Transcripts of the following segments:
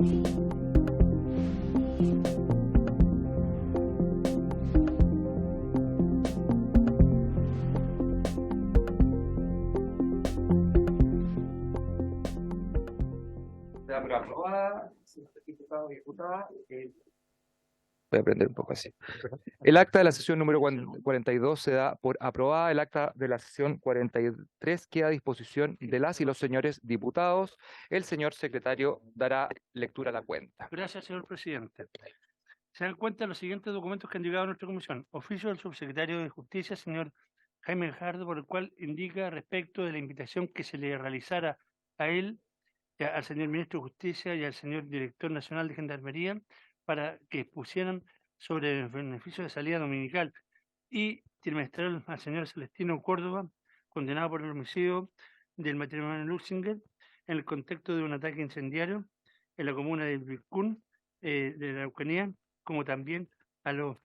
Se da por aprobada, diputados y diputadas. Voy a aprender un poco así. El acta de la sesión número 42 se da por aprobada. El acta de la sesión 43 queda a disposición de las y los señores diputados. El señor secretario dará lectura a la cuenta. Gracias, señor presidente. Se dan cuenta los siguientes documentos que han llegado a nuestra comisión. Oficio del subsecretario de Justicia, señor Jaime Jardo, por el cual indica respecto de la invitación que se le realizara a él, al señor ministro de Justicia y al señor director nacional de Gendarmería para que pusieran sobre el beneficio de salida dominical y trimestral al señor Celestino Córdoba, condenado por el homicidio del matrimonio Luxinger en el contexto de un ataque incendiario en la comuna de Vilcún, de la Araucanía, como también a los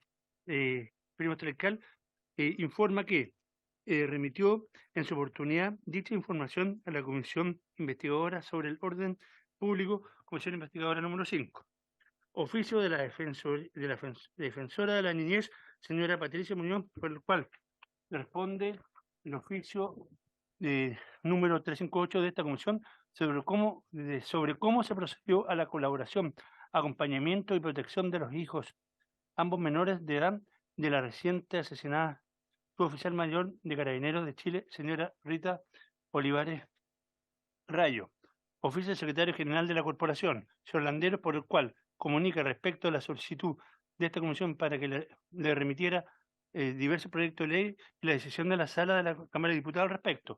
primos Trescal, informa que remitió en su oportunidad dicha información a la Comisión Investigadora sobre el Orden Público, Comisión Investigadora número 5. Oficio de la defensora de la niñez, señora Patricia Muñoz, por el cual responde el oficio número 358 de esta comisión sobre cómo se procedió a la colaboración, acompañamiento y protección de los hijos, ambos menores de edad, de la reciente asesinada suboficial mayor de Carabineros de Chile, señora Rita Olivares Rayo. Oficio del Secretario General de la Corporación, señor Landeros, por el cual comunica respecto a la solicitud de esta comisión para que le remitiera diversos proyectos de ley y la decisión de la Sala de la Cámara de Diputados al respecto.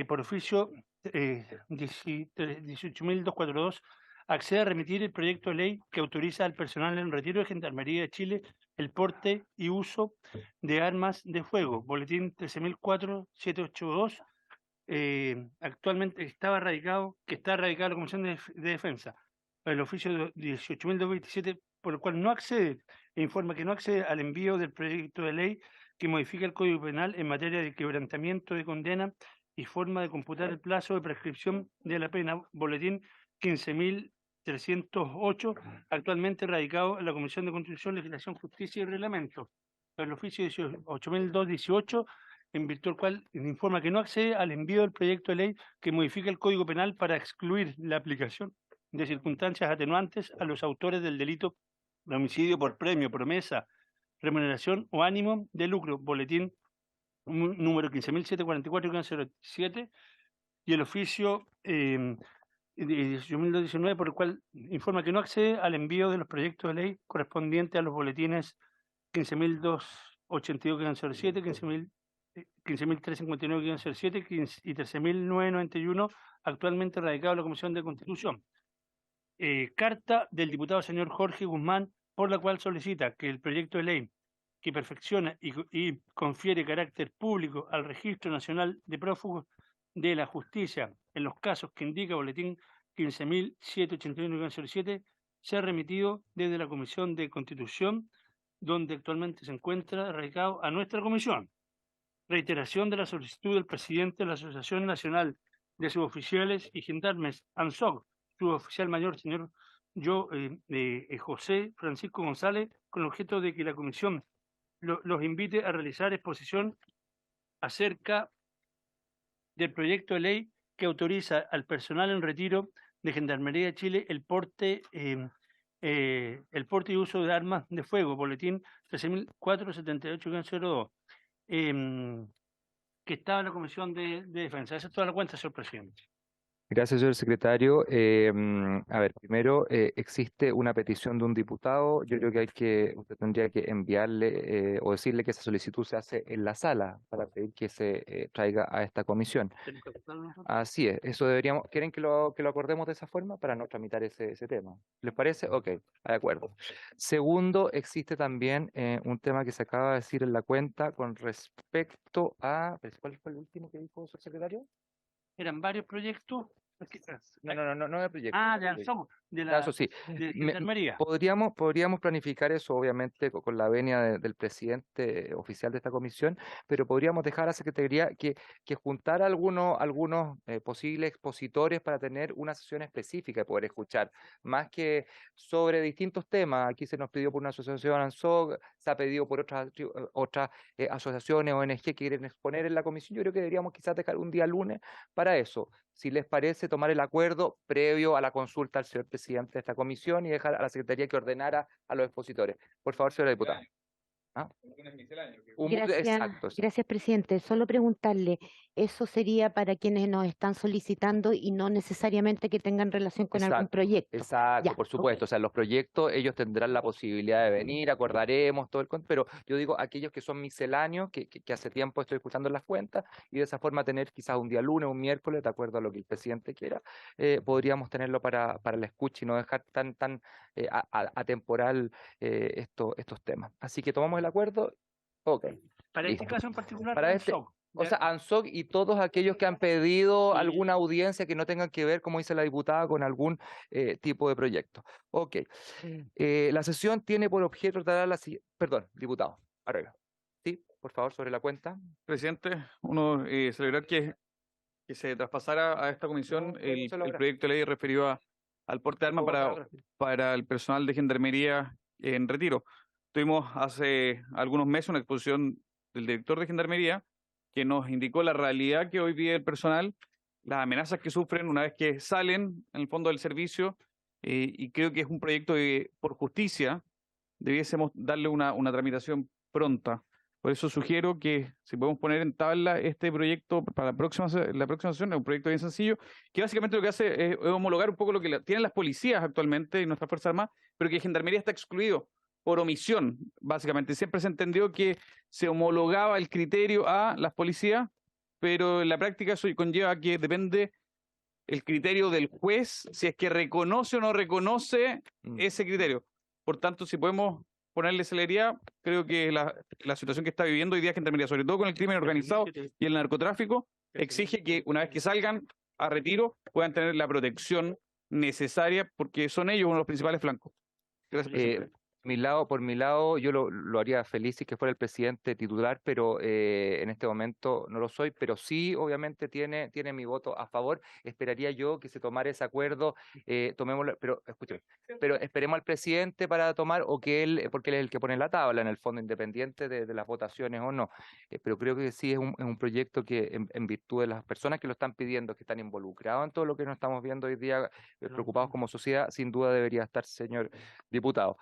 Por oficio 18.242, accede a remitir el proyecto de ley que autoriza al personal en retiro de Gendarmería de Chile el porte y uso de armas de fuego, boletín 13.4.782, actualmente está radicado en la Comisión de Defensa, el oficio 18.227, por el cual no accede e informa que no accede al envío del proyecto de ley que modifica el Código Penal en materia de quebrantamiento de condena y forma de computar el plazo de prescripción de la pena, boletín 15.308, actualmente radicado en la Comisión de Constitución, Legislación, Justicia y Reglamento, el oficio 18.218, en virtud del cual informa que no accede al envío del proyecto de ley que modifica el Código Penal para excluir la aplicación de circunstancias atenuantes a los autores del delito de homicidio por premio, promesa, remuneración o ánimo de lucro, boletín número 15.744-07, y el oficio 18.219, por el cual informa que no accede al envío de los proyectos de ley correspondientes a los boletines 15.282-07, 15.359-07 y 13.991, actualmente radicado en la Comisión de Constitución. Carta del diputado señor Jorge Guzmán, por la cual solicita que el proyecto de ley que perfecciona y confiere carácter público al Registro Nacional de Prófugos de la Justicia en los casos que indica boletín 15.781-07 sea remitido desde la Comisión de Constitución, donde actualmente se encuentra radicado a nuestra comisión. Reiteración de la solicitud del presidente de la Asociación Nacional de Suboficiales y Gendarmes, ANSOG, suboficial mayor, señor José Francisco González, con el objeto de que la comisión los invite a realizar exposición acerca del proyecto de ley que autoriza al personal en retiro de Gendarmería de Chile el porte y uso de armas de fuego, boletín 13.478-02, que estaba en la Comisión de Defensa. Esa es toda la cuenta, señor presidente. Gracias, señor secretario. A ver, primero, existe una petición de un diputado. Yo creo que usted tendría que enviarle o decirle que esa solicitud se hace en la sala para pedir que se traiga a esta comisión. Así es, eso deberíamos. ¿Quieren que lo acordemos de esa forma para no tramitar ese tema? ¿Les parece? Ok, de acuerdo. Segundo, existe también un tema que se acaba de decir en la cuenta con respecto a. ¿Cuál fue el último que dijo, señor secretario? Eran varios proyectos. No de proyecto. Ah, de ANSOC, de Ya, eso sí. de Gendarmería. Podríamos planificar eso, obviamente, con la venia del presidente oficial de esta comisión, pero podríamos dejar a la Secretaría que juntara algunos posibles expositores para tener una sesión específica y poder escuchar, más que sobre distintos temas. Aquí se nos pidió por una asociación ANSOC, se ha pedido por otras asociaciones, ONG que quieren exponer en la comisión. Yo creo que deberíamos quizás dejar un día lunes para eso. Si les parece, tomar el acuerdo previo a la consulta al señor presidente de esta comisión y dejar a la Secretaría que ordenara a los expositores. Por favor, señora diputada. ¿Ah? Exacto. Gracias, presidente. Solo preguntarle, ¿eso sería para quienes nos están solicitando y no necesariamente que tengan relación con algún proyecto? Exacto, Ya, por supuesto. O sea, los proyectos, ellos tendrán la posibilidad de venir, acordaremos todo pero yo digo aquellos que son misceláneos, que hace tiempo estoy escuchando en las cuentas, y de esa forma tener quizás un día lunes, un miércoles, de acuerdo a lo que el presidente quiera, podríamos tenerlo para la escucha y no dejar tan atemporal estos temas. Así que tomamos el acuerdo. Ok. Para Listo. este caso en particular, Para ANSOC. O sea, ANSOC y todos aquellos que han pedido alguna audiencia que no tengan que ver, como dice la diputada, con algún tipo de proyecto. Ok. La sesión tiene por objeto tratar la siguiente. Perdón, diputado. Arreglo. Sí, por favor, sobre la cuenta. Presidente, celebrar que se traspasara a esta comisión el proyecto de ley referido al porte de armas para el personal de Gendarmería en retiro. Tuvimos hace algunos meses una exposición del director de Gendarmería que nos indicó la realidad que hoy vive el personal, las amenazas que sufren una vez que salen en el fondo del servicio, y creo que es un proyecto que por justicia debiésemos darle una tramitación pronta. Por eso sugiero que si podemos poner en tabla este proyecto para la próxima sesión, es un proyecto bien sencillo, que básicamente lo que hace es homologar un poco lo que tienen las policías actualmente y nuestras Fuerzas Armadas, pero que Gendarmería está excluido por omisión, básicamente. Siempre se entendió que se homologaba el criterio a las policías, pero en la práctica eso conlleva que depende el criterio del juez si es que reconoce o no reconoce ese criterio. Por tanto, si podemos ponerle celeridad, creo que la situación que está viviendo hoy día Gendarmería, sobre todo con el crimen organizado y el narcotráfico, exige que una vez que salgan a retiro puedan tener la protección necesaria porque son ellos uno de los principales flancos. Gracias, presidente. Por mi lado, yo lo haría feliz si que fuera el presidente titular, pero en este momento no lo soy, pero sí, obviamente, tiene mi voto a favor. Esperaría yo que se tomara ese acuerdo, tomémoslo, pero escúcheme, pero esperemos al presidente para tomar, o que él, porque él es el que pone la tabla, en el fondo, independiente de las votaciones o no. Pero creo que sí es un proyecto que, en virtud de las personas que lo están pidiendo, que están involucrados en todo lo que nos estamos viendo hoy día, preocupados como sociedad, sin duda debería estar, señor diputado.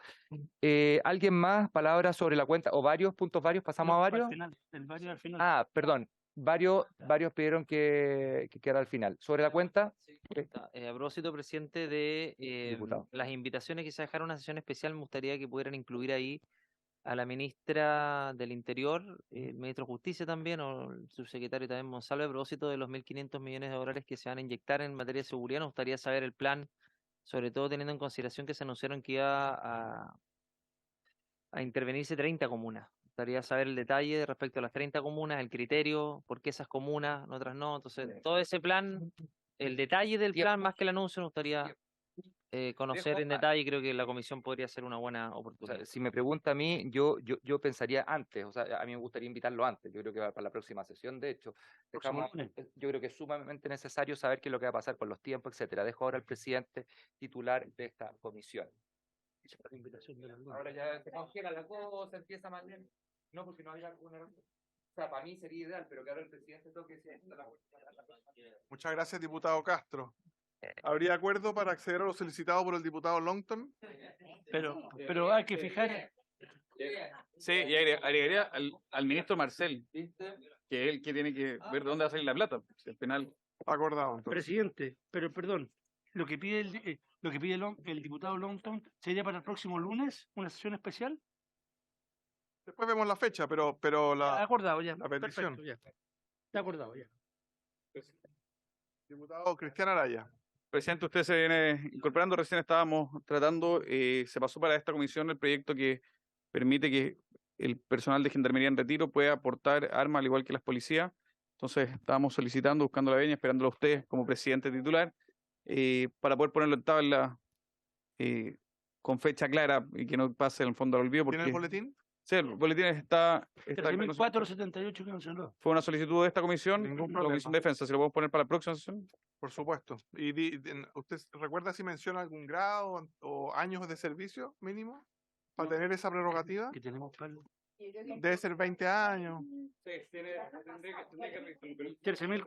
¿Alguien más? ¿Palabras sobre la cuenta? ¿O varios puntos varios? ¿Pasamos a varios? El varios al final. Ah, perdón. Varios pidieron que quedara al final. ¿Sobre la cuenta? A propósito, presidente, de Diputado. las invitaciones que se dejaron a una sesión especial, me gustaría que pudieran incluir ahí a la ministra del Interior, el ministro de Justicia también, o el subsecretario también Monsalve, a propósito de los 1.500 millones de dólares que se van a inyectar en materia de seguridad. Nos gustaría saber el plan, sobre todo teniendo en consideración que se anunciaron que iba a intervenirse 30 comunas. Me gustaría saber el detalle respecto a las 30 comunas, el criterio, por qué esas comunas, otras no. Entonces, todo ese plan, el detalle del plan, más que el anuncio, me gustaría conocer en detalle. Creo que la comisión podría ser una buena O oportunidad. sea, si me pregunta a mí, yo pensaría antes, o sea, a mí me gustaría invitarlo antes. Yo creo que para la próxima sesión, de hecho, yo creo que es sumamente necesario saber qué es lo que va a pasar con los tiempos, etcétera. Dejo ahora al presidente titular de esta comisión. Ahora ya se congela la cosa, empieza más bien. No, porque no había una. O sea, para mí sería ideal, pero que ahora el presidente toque. Muchas gracias, diputado Castro. ¿Habría acuerdo para acceder a lo solicitado por el diputado Longton? Pero hay que fijar. Sí, y agregaría al ministro Marcel, que es el que tiene que ver de dónde va a salir la plata. El penal. Acordado, entonces. Presidente, pero perdón, lo que pide el diputado Longton sería para el próximo lunes una sesión especial. Después vemos la fecha, pero Acordado ya. la petición. Perfecto, ya. Está acordado ya. Diputado Cristian Araya. Presidente, usted se viene incorporando, recién estábamos tratando, se pasó para esta comisión el proyecto que permite que el personal de Gendarmería en retiro pueda aportar armas al igual que las policías. Entonces estábamos solicitando, buscando la venia, esperándolo a usted como presidente titular, para poder ponerlo en tabla con fecha clara y que no pase en el fondo al olvido. ¿Tiene el Porque boletín? sí, el boletín está 13.478 que canceló. fue una solicitud de esta comisión, Ningún la problema. Comisión de Defensa. ¿Se lo podemos poner para la próxima sesión? Por supuesto. ¿Y usted recuerda si menciona algún grado o años de servicio mínimo para tener esa prerrogativa? Que tenemos para Debe ser 20 años. Sí, tendría que 13.000.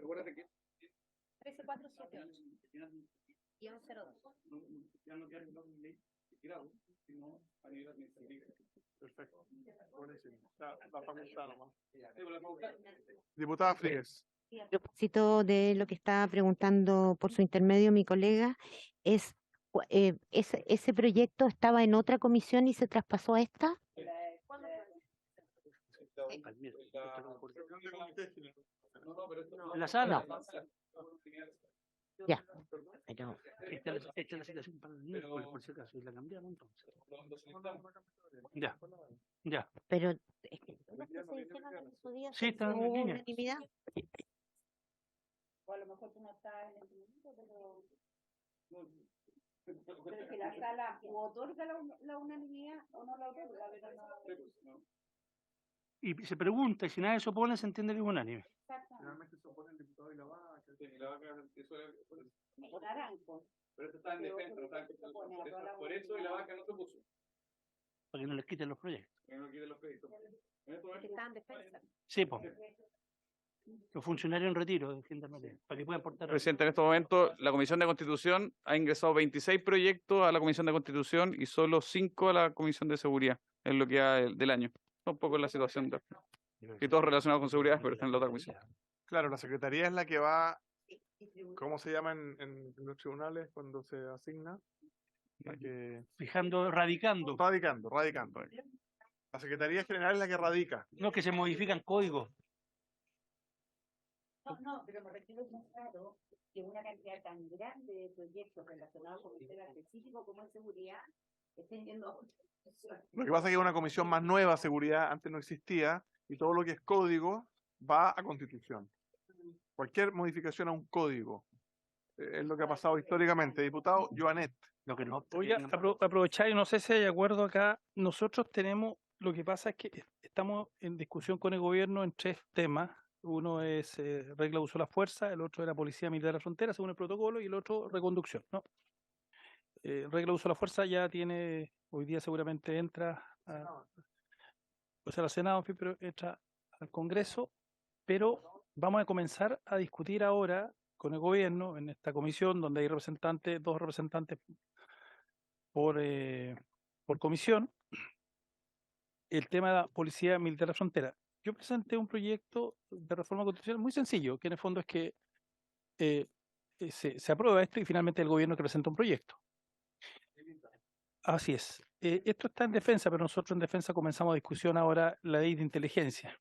13478-1102. Perfecto. Buenísimo. La facultad nomás. Diputada Fríguez. A propósito de lo que estaba preguntando por su intermedio mi colega, ese proyecto estaba en otra comisión y se traspasó a esta. En la sala. Ya. Esta es la citación para el miércoles, por si acaso, y la cambiamos entonces. Ya, ya. Pero es que todas las que se dijeron en su día Sí, están en hubo línea. unanimidad. O a lo mejor tú no estás en el momento, pero es que la sala o otorga la unanimidad o no la otorga, pero no. Y se pregunta, y si nadie se opone, se entiende que es unánime. Generalmente se opone el diputado y la vaca. O naranjo. Pero esto está en defensa, no está en por eso y la vaca no se puso. Para que no les quiten los proyectos. Que no quiten los proyectos. Que está en defensa. Sí, pues. Los funcionarios en retiro de Gendarmería, para que puedan aportar. Presidente, en estos momentos la Comisión de Constitución ha ingresado 26 proyectos a la Comisión de Constitución y solo 5 a la Comisión de Seguridad en lo que va del año. Un poco la situación que todos relacionados con seguridad, pero están en la otra comisión. Claro, la secretaría es la que va, ¿cómo se llama en los tribunales cuando se asigna? La que... Radicando. Radicando. La Secretaría General es la que radica. No, que se modifican códigos. No, pero me refiero muy claro que una cantidad tan grande de proyectos relacionados con un tema específico como es seguridad estén yendo a Lo que pasa es que es una comisión más nueva, seguridad, antes no existía, y todo lo que es código va a Constitución. Cualquier modificación a un código es lo que ha pasado históricamente. Diputado Joanet. Lo que no. Oiga, aprovechar, y no sé si hay acuerdo acá, nosotros tenemos, lo que pasa es que estamos en discusión con el gobierno en 3 temas. Uno es regla de uso de la fuerza, el otro es la Policía Militar de la Frontera, según el protocolo, y el otro reconducción, ¿no? Regla de uso de la fuerza ya tiene, hoy día seguramente entra al Senado, en fin, pero entra al Congreso, pero vamos a comenzar a discutir ahora con el gobierno en esta comisión donde hay representantes, 2 representantes por comisión, el tema de la Policía Militar de la Frontera. Yo presenté un proyecto de reforma constitucional muy sencillo, que en el fondo es que se aprueba esto y finalmente el gobierno que presenta un proyecto. Así es. Esto está en defensa, pero nosotros en defensa comenzamos discusión ahora la ley de inteligencia.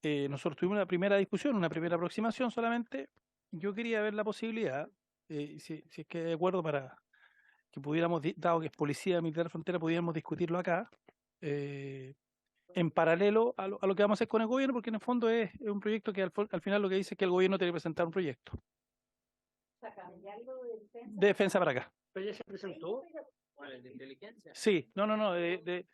Nosotros tuvimos una primera discusión, una primera aproximación solamente. Yo quería ver la posibilidad, si es que de acuerdo para que pudiéramos, dado que es Policía Militar de Frontera, pudiéramos discutirlo acá, en paralelo a lo que vamos a hacer con el gobierno, porque en el fondo es un proyecto que al final lo que dice es que el gobierno tiene que presentar un proyecto de defensa para acá. ¿Pero ya se presentó? ¿De inteligencia? Sí, no, de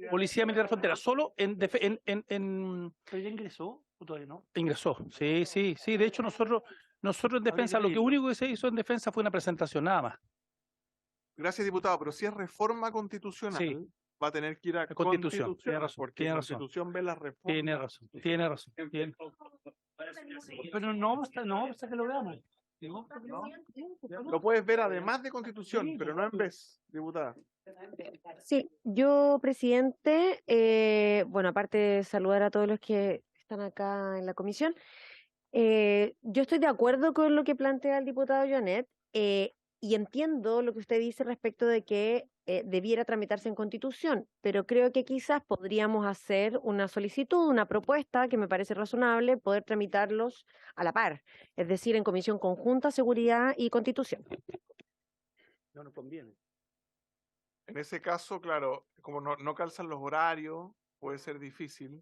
Policía Militar de Frontera, solo ¿Pero ya ingresó o todavía no? ingresó. Sí, de hecho nosotros en defensa, lo que único que se hizo en defensa fue una presentación, nada más. Gracias, diputado, pero si es reforma constitucional, Sí. va a tener que ir a Constitución, tiene razón, porque tiene razón. Constitución ve las reformas. Tiene razón. Pero no, hasta que lo veamos. Lo puedes ver además de Constitución, pero no en vez, diputada. Sí, yo, presidente, bueno, aparte de saludar a todos los que están acá en la comisión, yo estoy de acuerdo con lo que plantea el diputado Joanet y entiendo lo que usted dice respecto de que debiera tramitarse en Constitución, pero creo que quizás podríamos hacer una solicitud, una propuesta que me parece razonable, poder tramitarlos a la par, es decir, en Comisión Conjunta, Seguridad y Constitución. No nos conviene. En ese caso, claro, como no calzan los horarios, puede ser difícil.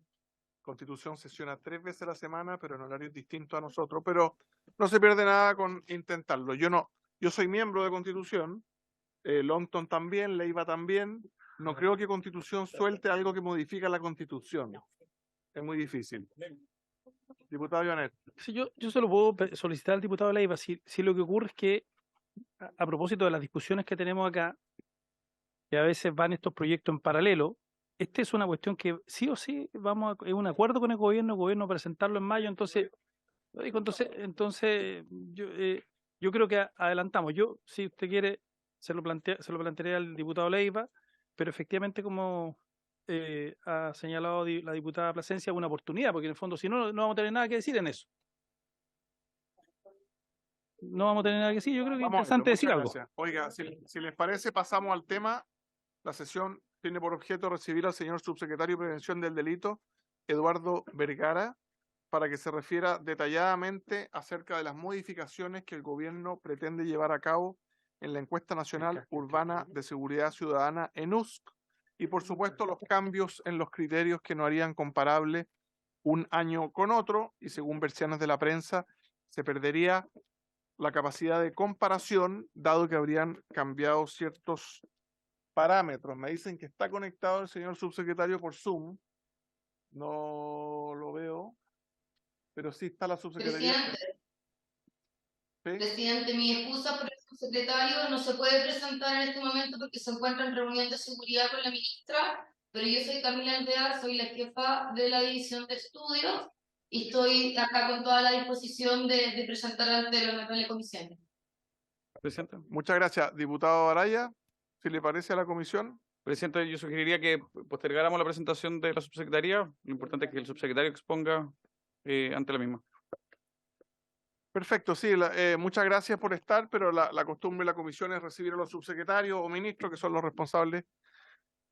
Constitución sesiona 3 veces a la semana, pero en horarios distintos a nosotros. Pero No se pierde nada con intentarlo. Yo soy miembro de Constitución, Longton también, Leiva también. No creo que Constitución suelte algo que modifica la Constitución. Es muy difícil. Diputado Ionet. Sí, yo se lo puedo solicitar al diputado Leiva. Si lo que ocurre es que, a propósito de las discusiones que tenemos acá, que a veces van estos proyectos en paralelo, esta es una cuestión que sí o sí es un acuerdo con el gobierno va a presentarlo en mayo, entonces yo creo que adelantamos. Yo, si usted quiere, se lo plantearé al diputado Leiva, pero efectivamente, como ha señalado la diputada Plasencia, es una oportunidad, porque en el fondo, si no, no vamos a tener nada que decir en eso. No vamos a tener nada que decir. Yo creo que es interesante decir algo. Oiga, si les parece, pasamos al tema. La sesión tiene por objeto recibir al señor subsecretario de Prevención del Delito, Eduardo Vergara, para que se refiera detalladamente acerca de las modificaciones que el gobierno pretende llevar a cabo en la encuesta nacional urbana de seguridad ciudadana, ENUSC, y por supuesto los cambios en los criterios que no harían comparable un año con otro, y según versiones de la prensa, se perdería la capacidad de comparación, dado que habrían cambiado ciertos parámetros. Me dicen que está conectado el señor subsecretario por Zoom. No lo veo, pero sí está la subsecretaria. Presidente, mi excusa por el subsecretario no se puede presentar en este momento porque se encuentra en reunión de seguridad con la ministra, pero yo soy Camila Alvear, soy la jefa de la división de estudios y estoy acá con toda la disposición de presentar ante la honorable comisión. Presidente. Muchas gracias. Diputado Araya, si le parece a la comisión. Presidente, yo sugeriría que postergáramos la presentación de la subsecretaría. Lo importante es que el subsecretario exponga ante la misma. Perfecto, sí, muchas gracias por estar, pero la costumbre de la comisión es recibir a los subsecretarios o ministros, que son los responsables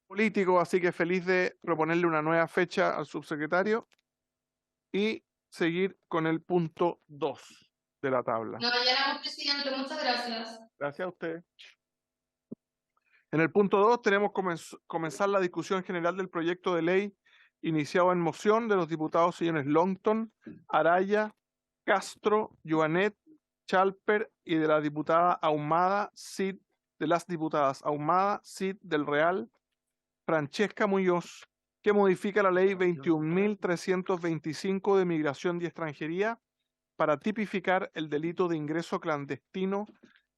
políticos, así que feliz de proponerle una nueva fecha al subsecretario y seguir con el punto 2 de la tabla. No, mañana, presidente, muchas gracias. Gracias a usted. En el punto 2 tenemos comenzar la discusión general del proyecto de ley iniciado en moción de los diputados señores Longton, Araya, Castro, Joanet, Chalper y de la diputada Ahumada Cid, de las diputadas Ahumada Cid del Real, Francesca Muñoz, que modifica la ley 21.325 de Migración y Extranjería para tipificar el delito de ingreso clandestino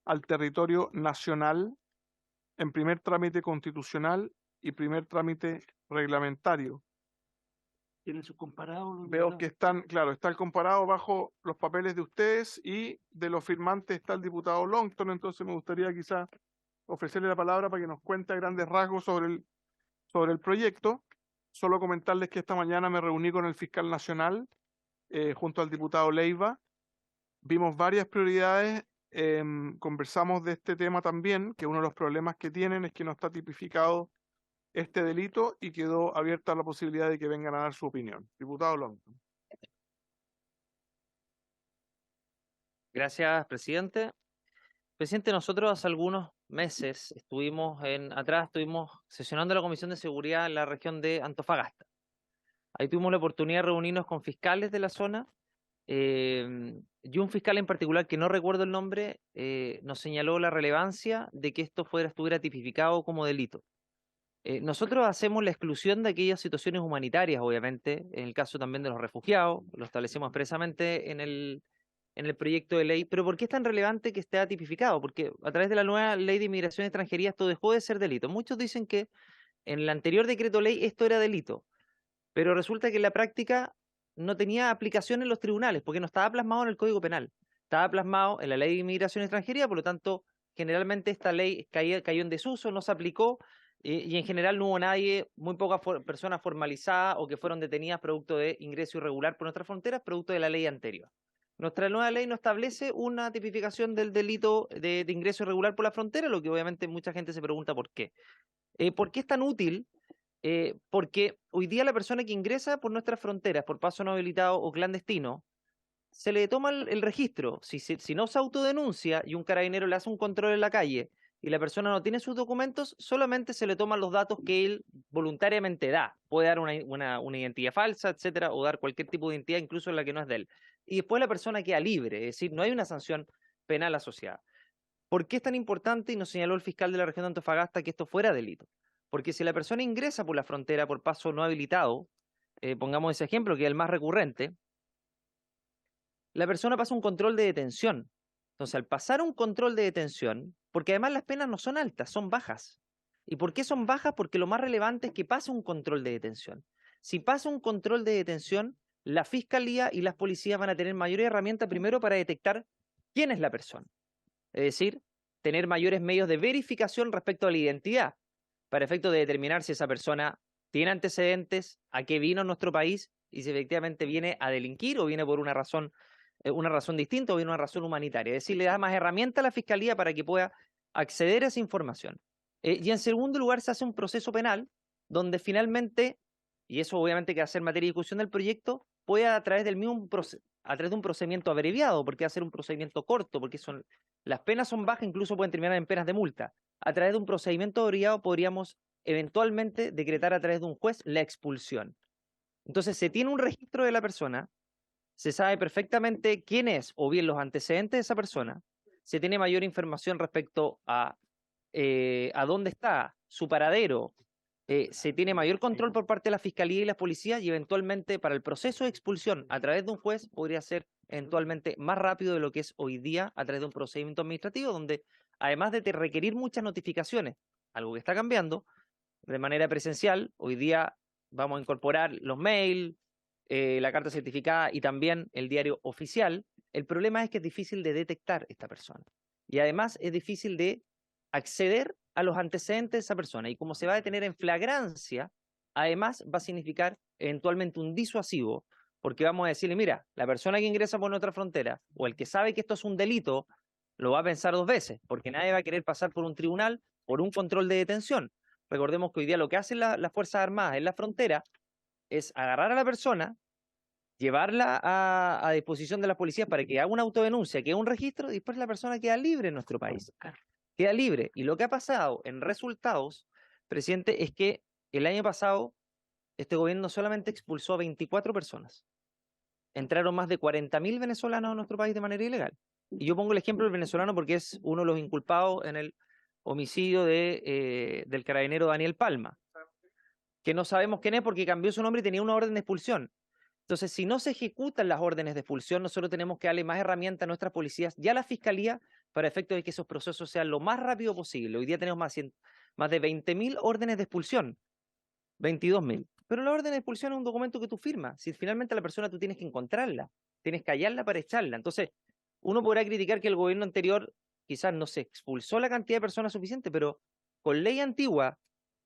al territorio nacional en primer trámite constitucional y primer trámite reglamentario. ¿Tienen sus comparados? Veo que están, claro, está el comparado bajo los papeles de ustedes y de los firmantes está el diputado Longton, entonces me gustaría quizá ofrecerle la palabra para que nos cuente a grandes rasgos sobre el proyecto. Solo comentarles que esta mañana me reuní con el fiscal nacional junto al diputado Leiva. Vimos varias prioridades, conversamos de este tema también, que uno de los problemas que tienen es que no está tipificado este delito y quedó abierta la posibilidad de que vengan a dar su opinión. Diputado Longton. Gracias, presidente. Presidente, nosotros hace algunos meses estuvimos sesionando la Comisión de Seguridad en la región de Antofagasta. Ahí tuvimos la oportunidad de reunirnos con fiscales de la zona y un fiscal en particular, que no recuerdo el nombre, nos señaló la relevancia de que esto estuviera tipificado como delito. Nosotros hacemos la exclusión de aquellas situaciones humanitarias, obviamente, en el caso también de los refugiados, lo establecemos expresamente en el proyecto de ley, pero ¿por qué es tan relevante que esté tipificado? Porque a través de la nueva ley de inmigración y extranjería esto dejó de ser delito. Muchos dicen que en el anterior decreto ley esto era delito, pero resulta que en la práctica no tenía aplicación en los tribunales, porque no estaba plasmado en el Código Penal, estaba plasmado en la ley de inmigración y extranjería, por lo tanto, generalmente esta ley cayó en desuso, no se aplicó, y en general no hubo nadie, muy pocas personas formalizadas o que fueron detenidas producto de ingreso irregular por nuestras fronteras, producto de la ley anterior. Nuestra nueva ley no establece una tipificación del delito de ingreso irregular por la frontera, lo que obviamente mucha gente se pregunta por qué. ¿Por qué es tan útil? Porque hoy día la persona que ingresa por nuestras fronteras por paso no habilitado o clandestino, se le toma el registro. Si no se autodenuncia y un carabinero le hace un control en la calle y la persona no tiene sus documentos, solamente se le toman los datos que él voluntariamente da. Puede dar una identidad falsa, etcétera, o dar cualquier tipo de identidad, incluso la que no es de él. Y después la persona queda libre, es decir, no hay una sanción penal asociada. ¿Por qué es tan importante? Y nos señaló el fiscal de la región de Antofagasta que esto fuera delito. Porque si la persona ingresa por la frontera por paso no habilitado, pongamos ese ejemplo, que es el más recurrente, la persona pasa un control de detención. Entonces, al pasar un control de detención, porque además las penas no son altas, son bajas. ¿Y por qué son bajas? Porque lo más relevante es que pasa un control de detención. Si pasa un control de detención, la fiscalía y las policías van a tener mayor herramienta primero para detectar quién es la persona. Es decir, tener mayores medios de verificación respecto a la identidad, para efecto de determinar si esa persona tiene antecedentes, a qué vino a nuestro país y si efectivamente viene a delinquir o viene por una razón distinta o viene una razón humanitaria. Es decir, le da más herramienta a la fiscalía para que pueda acceder a esa información. Y en segundo lugar, se hace un proceso penal donde finalmente, y eso obviamente que va a ser materia de discusión del proyecto, pueda a través del mismo a través de un procedimiento abreviado, porque va a ser un procedimiento corto, porque las penas son bajas, incluso pueden terminar en penas de multa. A través de un procedimiento abreviado podríamos eventualmente decretar a través de un juez la expulsión. Entonces se tiene un registro de la persona, se sabe perfectamente quién es o bien los antecedentes de esa persona, se tiene mayor información respecto a dónde está, su paradero, se tiene mayor control por parte de la Fiscalía y las policías y eventualmente para el proceso de expulsión a través de un juez podría ser eventualmente más rápido de lo que es hoy día a través de un procedimiento administrativo donde además de requerir muchas notificaciones, algo que está cambiando de manera presencial, hoy día vamos a incorporar los mails, la carta certificada y también el diario oficial. El problema es que es difícil de detectar esta persona y además es difícil de acceder a los antecedentes de esa persona y como se va a detener en flagrancia, además va a significar eventualmente un disuasivo porque vamos a decirle, mira, la persona que ingresa por nuestra frontera o el que sabe que esto es un delito, lo va a pensar dos veces porque nadie va a querer pasar por un tribunal por un control de detención. Recordemos que hoy día lo que hacen las Fuerzas Armadas en la frontera es agarrar a la persona, llevarla a disposición de las policías para que haga una autodenuncia, que haga un registro, y después la persona queda libre en nuestro país. Queda libre. Y lo que ha pasado en resultados, presidente, es que el año pasado este gobierno solamente expulsó a 24 personas. Entraron más de 40.000 venezolanos a nuestro país de manera ilegal. Y yo pongo el ejemplo del venezolano porque es uno de los inculpados en el homicidio del carabinero Daniel Palma, que no sabemos quién es porque cambió su nombre y tenía una orden de expulsión. Entonces, si no se ejecutan las órdenes de expulsión, nosotros tenemos que darle más herramientas a nuestras policías y a la Fiscalía para efecto de que esos procesos sean lo más rápido posible. Hoy día tenemos más de 20.000 órdenes de expulsión, 22.000. Pero la orden de expulsión es un documento que tú firmas. Si finalmente la persona tú tienes que encontrarla, tienes que hallarla para echarla. Entonces, uno podrá criticar que el gobierno anterior quizás no se expulsó la cantidad de personas suficiente, pero con ley antigua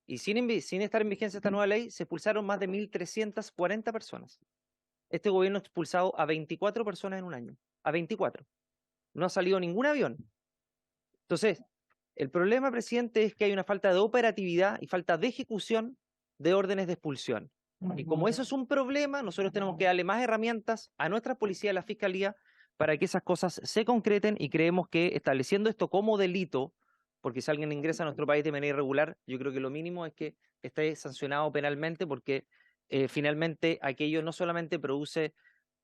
y sin estar en vigencia esta nueva ley, se expulsaron más de 1.340 personas. Este gobierno ha expulsado a 24 personas en un año. A 24. No ha salido ningún avión. Entonces, el problema, presidente, es que hay una falta de operatividad y falta de ejecución de órdenes de expulsión. Y como eso es un problema, nosotros tenemos que darle más herramientas a nuestra policía y a la fiscalía para que esas cosas se concreten y creemos que estableciendo esto como delito, porque si alguien ingresa a nuestro país de manera irregular, yo creo que lo mínimo es que esté sancionado penalmente porque finalmente aquello no solamente produce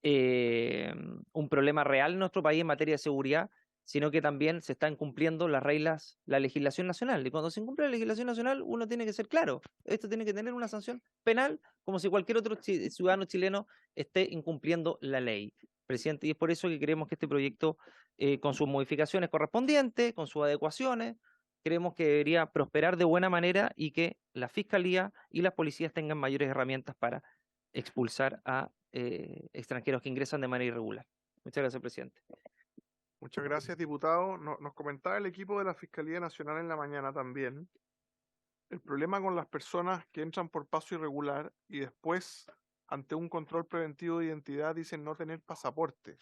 un problema real en nuestro país en materia de seguridad, sino que también se están cumpliendo las reglas, la legislación nacional. Y cuando se incumple la legislación nacional, uno tiene que ser claro. Esto tiene que tener una sanción penal como si cualquier otro ciudadano chileno esté incumpliendo la ley, presidente. Y es por eso que creemos que este proyecto, con sus modificaciones correspondientes, con sus adecuaciones, creemos que debería prosperar de buena manera y que la Fiscalía y las policías tengan mayores herramientas para expulsar a extranjeros que ingresan de manera irregular. Muchas gracias, presidente. Muchas gracias, diputado. Nos comentaba el equipo de la Fiscalía Nacional en la mañana también el problema con las personas que entran por paso irregular y después, ante un control preventivo de identidad, dicen no tener pasaporte.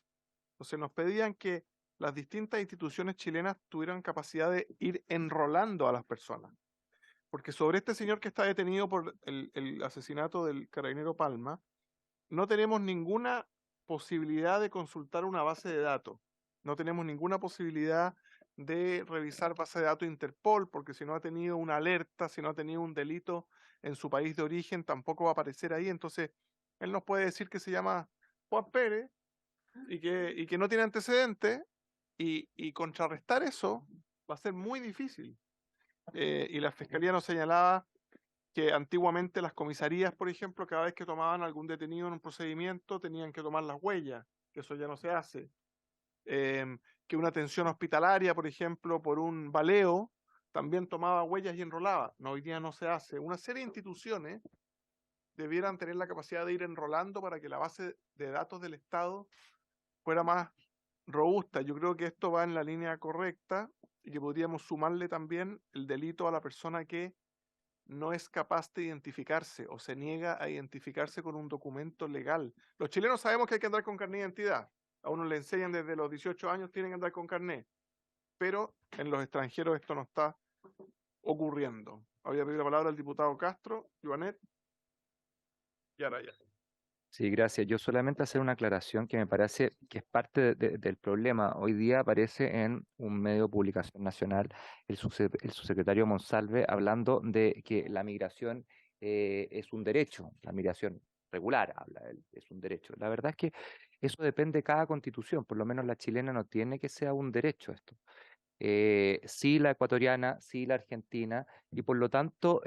Entonces nos pedían que las distintas instituciones chilenas tuvieran capacidad de ir enrolando a las personas. Porque sobre este señor que está detenido por el asesinato del carabinero Palma, no tenemos ninguna posibilidad de consultar una base de datos. No tenemos ninguna posibilidad de revisar base de datos Interpol, porque si no ha tenido una alerta, si no ha tenido un delito en su país de origen, tampoco va a aparecer ahí. Entonces, él nos puede decir que se llama Juan Pérez y que no tiene antecedentes, y contrarrestar eso va a ser muy difícil. Y la Fiscalía nos señalaba que antiguamente las comisarías, por ejemplo, cada vez que tomaban algún detenido en un procedimiento, tenían que tomar las huellas, que eso ya no se hace. Que una atención hospitalaria, por ejemplo, por un baleo, también tomaba huellas y enrolaba. No, hoy día no se hace. Una serie de instituciones debieran tener la capacidad de ir enrolando para que la base de datos del Estado fuera más robusta. Yo creo que esto va en la línea correcta y que podríamos sumarle también el delito a la persona que no es capaz de identificarse o se niega a identificarse con un documento legal. Los chilenos sabemos que hay que andar con carnet de identidad. A uno le enseñan desde los 18 años tienen que andar con carnet. Pero en los extranjeros esto no está ocurriendo. Había pedido la palabra el diputado Castro, Joanet y Araya. Sí, gracias. Yo solamente hacer una aclaración que me parece que es parte del problema. Hoy día aparece en un medio de publicación nacional el subsecretario Monsalve hablando de que la migración es un derecho, la migración regular, habla él, es un derecho. La verdad es que eso depende de cada constitución, por lo menos la chilena no tiene que sea un derecho esto. Sí la ecuatoriana, sí la argentina, y por lo tanto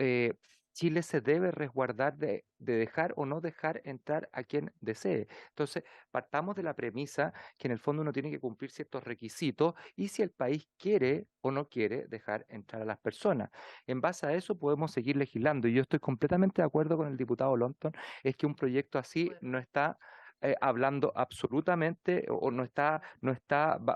Chile se debe resguardar de dejar o no dejar entrar a quien desee. Entonces, partamos de la premisa que en el fondo uno tiene que cumplir ciertos requisitos y si el país quiere o no quiere dejar entrar a las personas. En base a eso podemos seguir legislando y yo estoy completamente de acuerdo con el diputado Lonton, es que un proyecto así no está hablando absolutamente o no está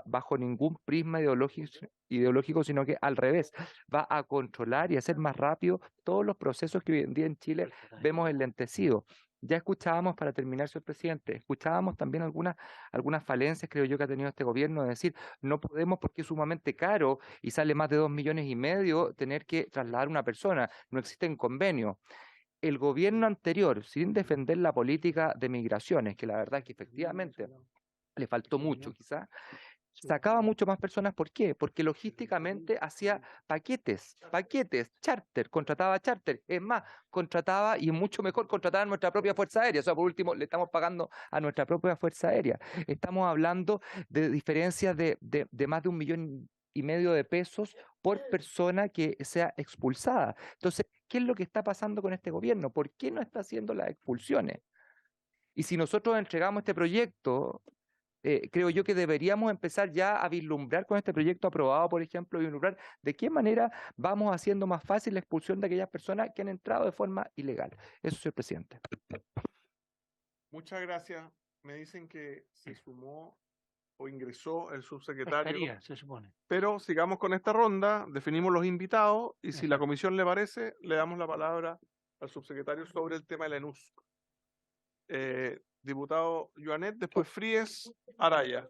bajo ningún prisma ideológico, sino que al revés, va a controlar y hacer más rápido todos los procesos que hoy en día en Chile vemos enlentecidos. Ya escuchábamos, para terminar, señor presidente, escuchábamos también algunas falencias, creo yo, que ha tenido este gobierno, de decir, no podemos porque es sumamente caro y sale más de 2,5 millones tener que trasladar una persona, no existen convenios. El gobierno anterior, sin defender la política de migraciones, que la verdad es que efectivamente le faltó mucho quizás, sacaba mucho más personas. ¿Por qué? Porque logísticamente hacía paquetes, charter, contrataba charter. Es más, contrataba, y mucho mejor, contrataba a nuestra propia Fuerza Aérea. O sea, por último, le estamos pagando a nuestra propia Fuerza Aérea. Estamos hablando de diferencias de más de 1,5 millones de pesos por persona que sea expulsada. Entonces, ¿qué es lo que está pasando con este gobierno? ¿Por qué no está haciendo las expulsiones? Y si nosotros entregamos este proyecto, creo yo que deberíamos empezar ya a vislumbrar con este proyecto aprobado, por ejemplo, vislumbrar de qué manera vamos haciendo más fácil la expulsión de aquellas personas que han entrado de forma ilegal. Eso, señor presidente. Muchas gracias. Me dicen que se sumó o ingresó el subsecretario. Se supone. Pero sigamos con esta ronda, definimos los invitados y si la comisión le parece, le damos la palabra al subsecretario sobre el tema de la ENUSC. Diputado Joanet, después Fríes, Araya.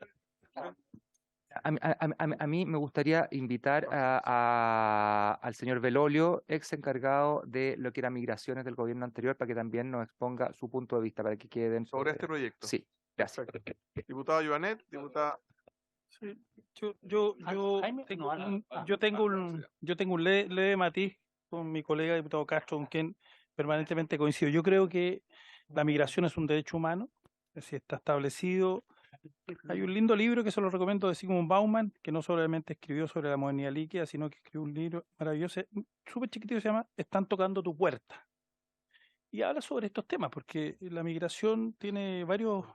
A mí me gustaría invitar al señor Belolio, ex encargado de lo que era migraciones del gobierno anterior, para que también nos exponga su punto de vista, para que quede dentro sobre este proyecto. Sí, gracias. Diputado Joanet, diputada. Sí, yo tengo un leve matiz con mi colega diputado Castro, con quien permanentemente coincido. Yo creo que la migración es un derecho humano, es decir, está establecido. Hay un lindo libro que se lo recomiendo de Zygmunt Bauman, que no solamente escribió sobre la modernidad líquida, sino que escribió un libro maravilloso, súper chiquitito, se llama Están tocando tu puerta. Y habla sobre estos temas, porque la migración tiene varios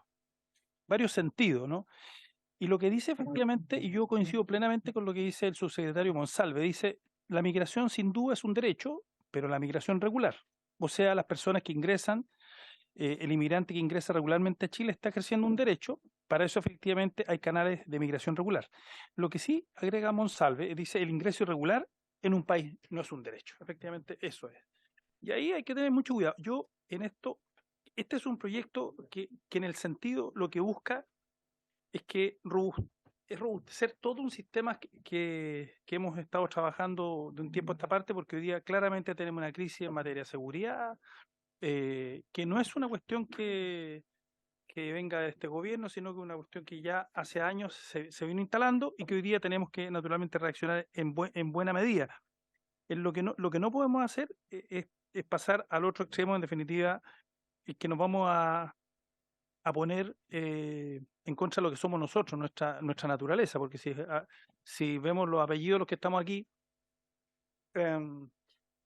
sentidos, ¿no? Y lo que dice efectivamente, y yo coincido plenamente con lo que dice el subsecretario Monsalve, dice, la migración sin duda es un derecho, pero la migración regular, o sea, las personas que ingresan, el inmigrante que ingresa regularmente a Chile está ejerciendo un derecho, para eso efectivamente hay canales de migración regular. Lo que sí agrega Monsalve, dice, el ingreso irregular en un país no es un derecho, efectivamente eso es. Y ahí hay que tener mucho cuidado. Yo en esto, este es un proyecto que en el sentido lo que busca es que es robustecer todo un sistema que hemos estado trabajando de un tiempo a esta parte, porque hoy día claramente tenemos una crisis en materia de seguridad, que no es una cuestión que que venga de este gobierno, sino que una cuestión que ya hace años se vino instalando y que hoy día tenemos que naturalmente reaccionar en buena medida. Lo que no podemos hacer es pasar al otro extremo, en definitiva, es que nos vamos a poner en contra de lo que somos nosotros, nuestra naturaleza, porque si vemos los apellidos de los que estamos aquí,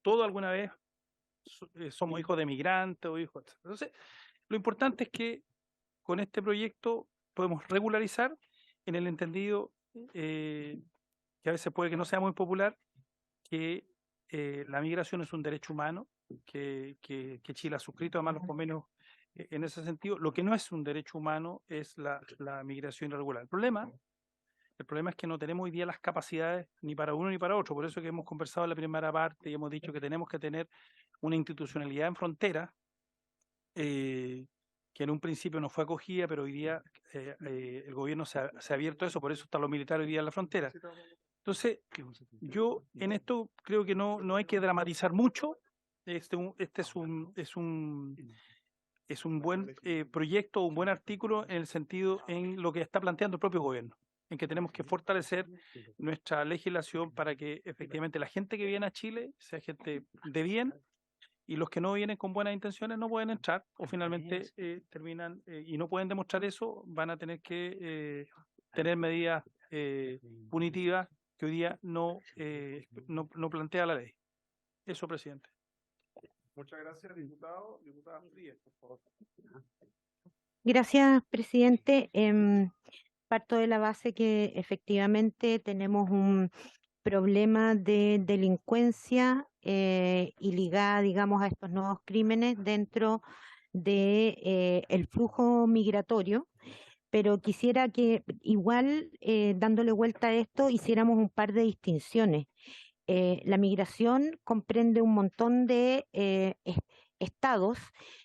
todos alguna vez somos hijos de migrantes o hijos. Entonces, lo importante es que con este proyecto podemos regularizar en el entendido que a veces puede que no sea muy popular, que la migración es un derecho humano, que Chile ha suscrito además los convenios en ese sentido. Lo que no es un derecho humano es la migración irregular. El problema es que no tenemos hoy día las capacidades ni para uno ni para otro. Por eso que hemos conversado en la primera parte y hemos dicho que tenemos que tener una institucionalidad en frontera que en un principio no fue acogida, pero hoy día el gobierno se ha abierto a eso, por eso están los militares hoy día en la frontera. Entonces, yo en esto creo que no hay que dramatizar mucho. Este es un buen proyecto, un buen artículo en el sentido en lo que está planteando el propio gobierno, en que tenemos que fortalecer nuestra legislación para que efectivamente la gente que viene a Chile sea gente de bien, y los que no vienen con buenas intenciones no pueden entrar o finalmente terminan y no pueden demostrar eso, van a tener que tener medidas punitivas que hoy día no plantea la ley. Eso, presidente. Muchas gracias, diputado. Diputada Frías, por favor. Gracias, presidente. Parto de la base que efectivamente tenemos un problema de delincuencia y ligada, digamos, a estos nuevos crímenes dentro de el flujo migratorio, pero quisiera que igual, dándole vuelta a esto, hiciéramos un par de distinciones. La migración comprende un montón de estados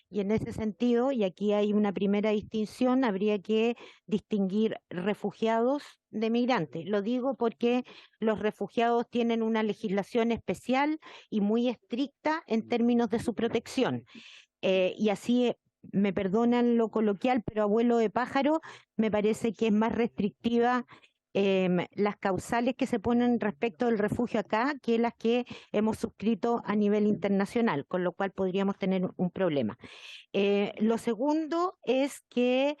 y en ese sentido, y aquí hay una primera distinción, habría que distinguir refugiados de migrantes. Lo digo porque los refugiados tienen una legislación especial y muy estricta en términos de su protección. Y así, me perdonan lo coloquial, pero abuelo de pájaro, me parece que es más restrictiva las causales que se ponen respecto del refugio acá que las que hemos suscrito a nivel internacional, con lo cual podríamos tener un problema. Lo segundo es que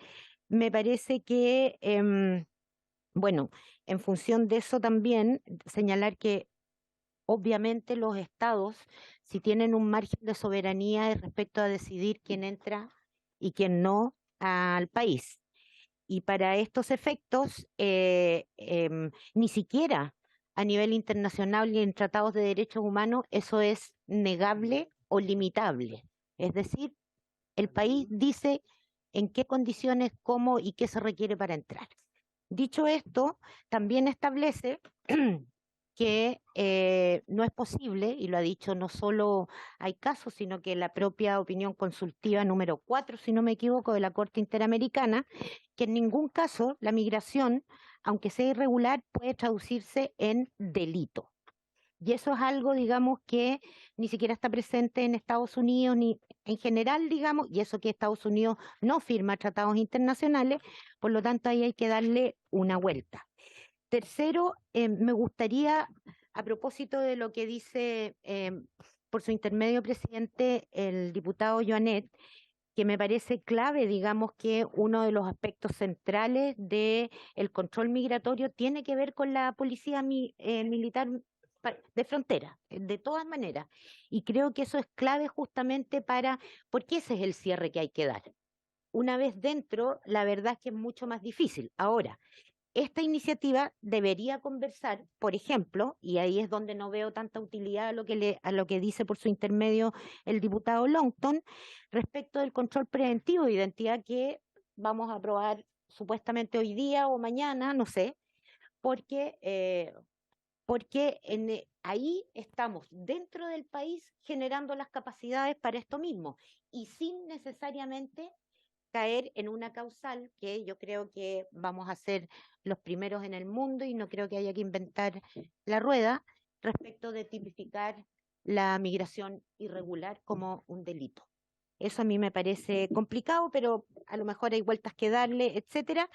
me parece que, bueno, en función de eso también señalar que obviamente los estados, si tienen un margen de soberanía respecto a decidir quién entra y quién no al país. Y para estos efectos, ni siquiera a nivel internacional y en tratados de derechos humanos eso es negable o limitable. Es decir, el país dice en qué condiciones, cómo y qué se requiere para entrar. Dicho esto, también establece que no es posible, y lo ha dicho no solo hay casos, sino que la propia opinión consultiva número 4, si no me equivoco, de la Corte Interamericana, que en ningún caso la migración, aunque sea irregular, puede traducirse en delito. Y eso es algo, digamos, que ni siquiera está presente en Estados Unidos, ni en general, digamos, y eso que Estados Unidos no firma tratados internacionales, por lo tanto ahí hay que darle una vuelta. Tercero, me gustaría, a propósito de lo que dice por su intermedio, presidente, el diputado Joanet, que me parece clave, digamos, que uno de los aspectos centrales del control migratorio tiene que ver con la policía militar de frontera, de todas maneras. Y creo que eso es clave justamente porque ese es el cierre que hay que dar. Una vez dentro, la verdad es que es mucho más difícil. Ahora, esta iniciativa debería conversar, por ejemplo, y ahí es donde no veo tanta utilidad a lo que dice por su intermedio el diputado Longton, respecto del control preventivo de identidad que vamos a aprobar supuestamente hoy día o mañana, no sé, porque ahí estamos dentro del país generando las capacidades para esto mismo y sin necesariamente caer en una causal que yo creo que vamos a ser los primeros en el mundo y no creo que haya que inventar la rueda respecto de tipificar la migración irregular como un delito. Eso a mí me parece complicado, pero a lo mejor hay vueltas que darle, etcétera.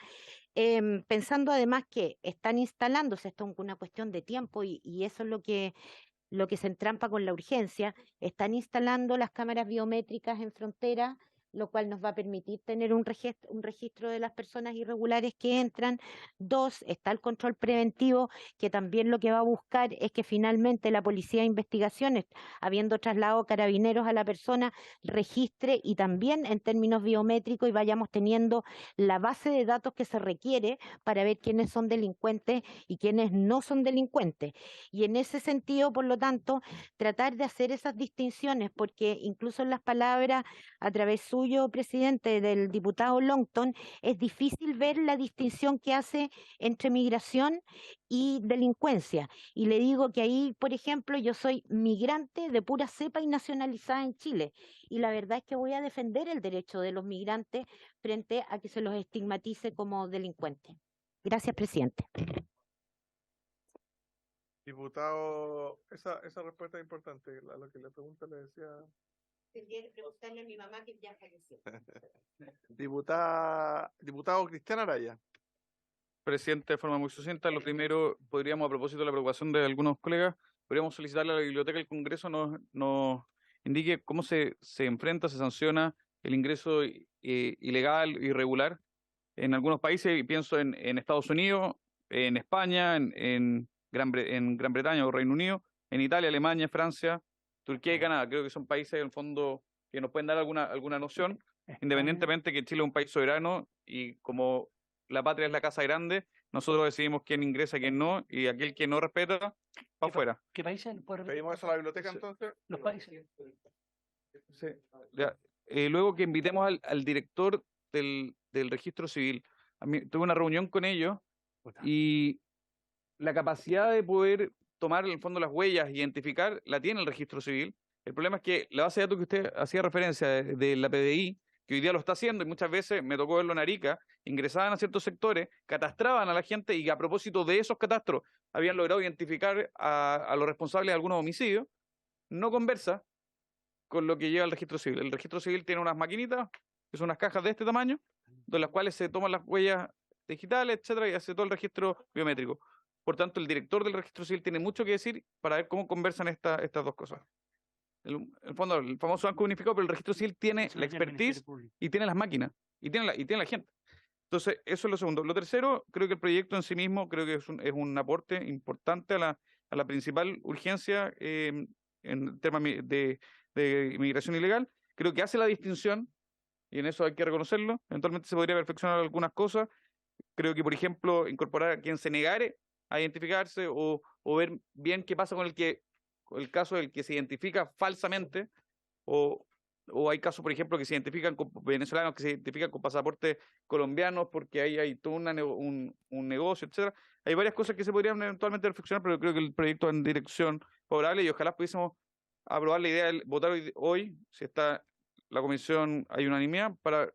Pensando además que están instalándose, esto es una cuestión de tiempo y eso es lo que se entrampa con la urgencia, están instalando las cámaras biométricas en frontera, lo cual nos va a permitir tener un registro de las personas irregulares que entran. 2, está el control preventivo, que también lo que va a buscar es que finalmente la Policía de Investigaciones, habiendo trasladado carabineros a la persona, registre y también en términos biométricos y vayamos teniendo la base de datos que se requiere para ver quiénes son delincuentes y quiénes no son delincuentes. Y en ese sentido, por lo tanto, tratar de hacer esas distinciones, porque incluso en las palabras a través suyo, presidente, del diputado Longton, es difícil ver la distinción que hace entre migración y delincuencia. Y le digo que ahí, por ejemplo, yo soy migrante de pura cepa y nacionalizada en Chile. Y la verdad es que voy a defender el derecho de los migrantes frente a que se los estigmatice como delincuentes. Gracias, presidente. Diputado, esa respuesta es importante. A lo que le pregunta le decía. Tendría que preguntarle a mi mamá que ya falleció. Diputado Cristian Araya. Presidente, de forma muy sucinta, lo primero, podríamos, a propósito de la preocupación de algunos colegas, podríamos solicitarle a la Biblioteca del Congreso nos indique cómo se enfrenta, se sanciona el ingreso ilegal, irregular en algunos países, y pienso en Estados Unidos, en España, en Gran Bretaña o Reino Unido, en Italia, Alemania, Francia, Turquía y Canadá. Creo que son países, en el fondo, que nos pueden dar alguna noción, independientemente que Chile es un país soberano y como la patria es la casa grande, nosotros decidimos quién ingresa y quién no, y aquel que no respeta, para afuera. ¿Qué países? ¿Pedimos eso a la biblioteca entonces? Los países. Sí. Ya. Luego que invitemos al director del registro civil. Tuve una reunión con ellos y la capacidad de poder tomar en el fondo las huellas, identificar, la tiene el registro civil. El problema es que la base de datos que usted hacía referencia de la PDI, que hoy día lo está haciendo, y muchas veces me tocó verlo en Arica, ingresaban a ciertos sectores, catastraban a la gente y a propósito de esos catastros habían logrado identificar a los responsables de algunos homicidios, no conversa con lo que lleva el registro civil. El registro civil tiene unas maquinitas, que son unas cajas de este tamaño, de las cuales se toman las huellas digitales, etcétera, y hace todo el registro biométrico. Por tanto, el director del registro civil tiene mucho que decir para ver cómo conversan estas dos cosas. El fondo, el famoso banco unificado, pero el registro civil tiene la expertise y tiene las máquinas y tiene la gente. Entonces, eso es lo segundo. Lo tercero, creo que el proyecto en sí mismo creo que es un aporte importante a la principal urgencia en temas de inmigración ilegal. Creo que hace la distinción y en eso hay que reconocerlo. Eventualmente se podría perfeccionar algunas cosas. Creo que, por ejemplo, incorporar a quien se negare a identificarse o ver bien qué pasa con el caso del que se identifica falsamente o hay casos, por ejemplo, que se identifican con venezolanos que se identifican con pasaportes colombianos porque ahí hay todo un negocio, etcétera. Hay varias cosas que se podrían eventualmente perfeccionar, pero creo que el proyecto va en dirección favorable y ojalá pudiésemos aprobar la idea de votar hoy, si está la comisión, hay unanimidad, para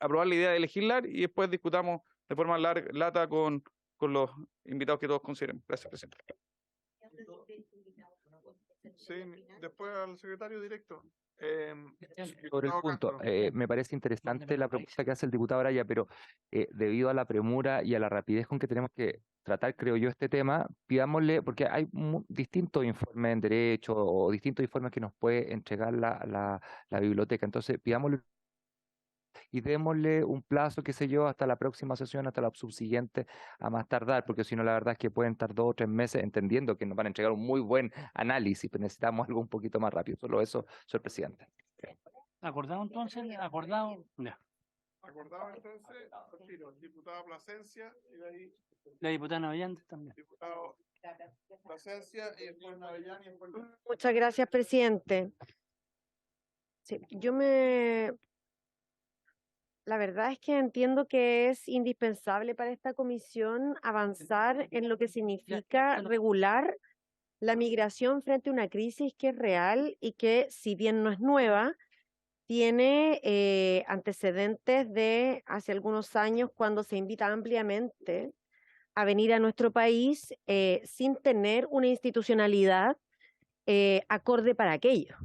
aprobar la idea de legislar y después discutamos de forma lata con los invitados que todos consideren. Gracias, presidente. Sí, después al secretario directo. Sobre el punto, me parece interesante la propuesta que hace el diputado Araya, pero debido a la premura y a la rapidez con que tenemos que tratar, creo yo, este tema, pidámosle, porque hay distintos informes en derecho o distintos informes que nos puede entregar la biblioteca, entonces pidámosle y démosle un plazo, qué sé yo, hasta la próxima sesión, hasta la subsiguiente, a más tardar, porque si no, la verdad es que pueden estar 2 o 3 meses, entendiendo que nos van a entregar un muy buen análisis, pero necesitamos algo un poquito más rápido. Solo eso, señor presidente. ¿Acordado entonces? ¿Acordado? Ya. Acordado entonces, diputado Plasencia y de ahí. La diputada Navallantes también. Diputado Plasencia y después Navellán y después. Muchas gracias, presidente. Sí, la verdad es que entiendo que es indispensable para esta comisión avanzar en lo que significa regular la migración frente a una crisis que es real y que, si bien no es nueva, tiene antecedentes de hace algunos años cuando se invita ampliamente a venir a nuestro país sin tener una institucionalidad acorde para aquello.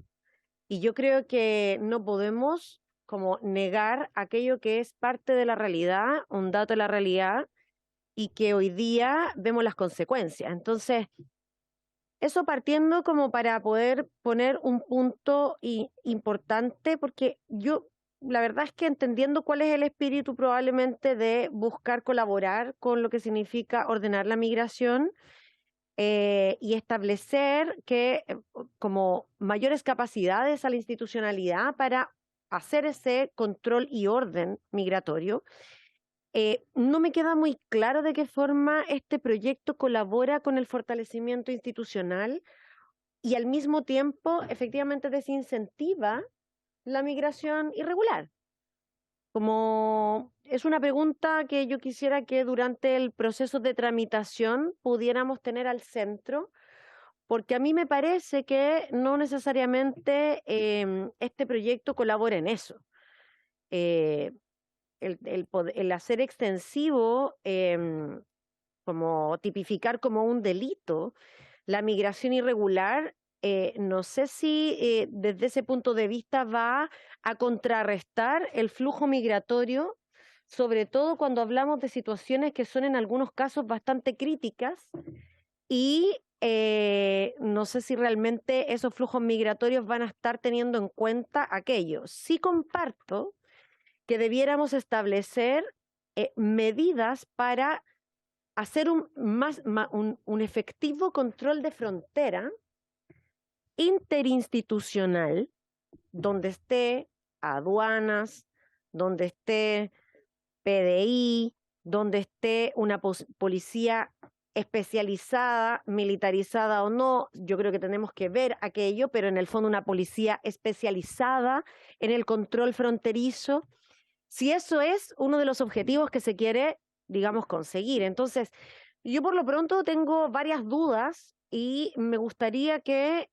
Y yo creo que no podemos como negar aquello que es parte de la realidad, un dato de la realidad, y que hoy día vemos las consecuencias. Entonces, eso partiendo como para poder poner un punto importante, porque yo, la verdad es que entendiendo cuál es el espíritu probablemente de buscar colaborar con lo que significa ordenar la migración y establecer que como mayores capacidades a la institucionalidad para hacer ese control y orden migratorio. No me queda muy claro de qué forma este proyecto colabora con el fortalecimiento institucional y al mismo tiempo efectivamente desincentiva la migración irregular. Como es una pregunta que yo quisiera que durante el proceso de tramitación pudiéramos tener al centro, porque a mí me parece que no necesariamente este proyecto colabora en eso. El hacer extensivo, como tipificar como un delito la migración irregular, no sé si desde ese punto de vista va a contrarrestar el flujo migratorio, sobre todo cuando hablamos de situaciones que son en algunos casos bastante críticas y no sé si realmente esos flujos migratorios van a estar teniendo en cuenta aquello. Sí comparto que debiéramos establecer medidas para hacer un efectivo control de frontera interinstitucional, donde esté aduanas, donde esté PDI, donde esté una policía especializada, militarizada o no. Yo creo que tenemos que ver aquello, pero en el fondo una policía especializada en el control fronterizo, si eso es uno de los objetivos que se quiere, digamos, conseguir. Entonces, yo por lo pronto tengo varias dudas y me gustaría que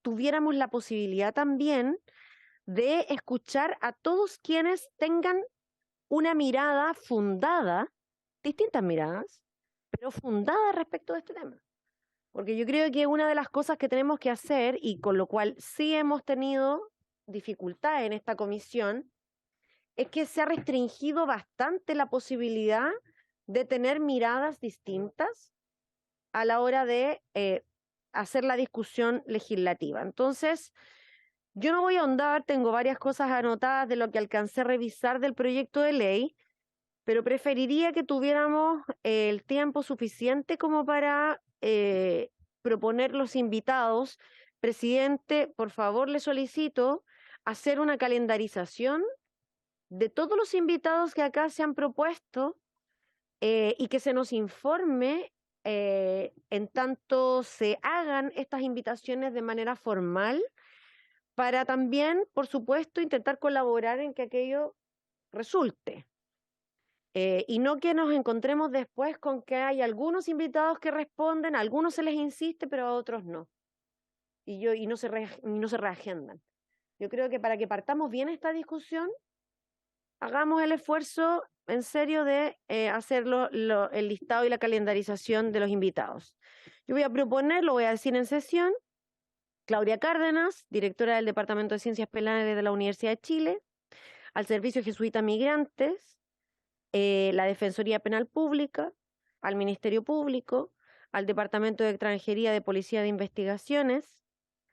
tuviéramos la posibilidad también de escuchar a todos quienes tengan una mirada fundada, distintas miradas, pero fundada respecto de este tema. Porque yo creo que una de las cosas que tenemos que hacer, y con lo cual sí hemos tenido dificultad en esta comisión, es que se ha restringido bastante la posibilidad de tener miradas distintas a la hora de hacer la discusión legislativa. Entonces, yo no voy a ahondar, tengo varias cosas anotadas de lo que alcancé a revisar del proyecto de ley, pero preferiría que tuviéramos el tiempo suficiente como para proponer los invitados. Presidente, por favor, le solicito hacer una calendarización de todos los invitados que acá se han propuesto y que se nos informe en tanto se hagan estas invitaciones de manera formal para también, por supuesto, intentar colaborar en que aquello resulte. Y no que nos encontremos después con que hay algunos invitados que responden, a algunos se les insiste, pero a otros no. Y no se reagendan. Yo creo que para que partamos bien esta discusión, hagamos el esfuerzo en serio de hacer el listado y la calendarización de los invitados. Yo voy a proponer, lo voy a decir en sesión, Claudia Cárdenas, directora del Departamento de Ciencias Penales de la Universidad de Chile, al Servicio Jesuita Migrantes, la Defensoría Penal Pública, al Ministerio Público, al Departamento de Extranjería de Policía de Investigaciones,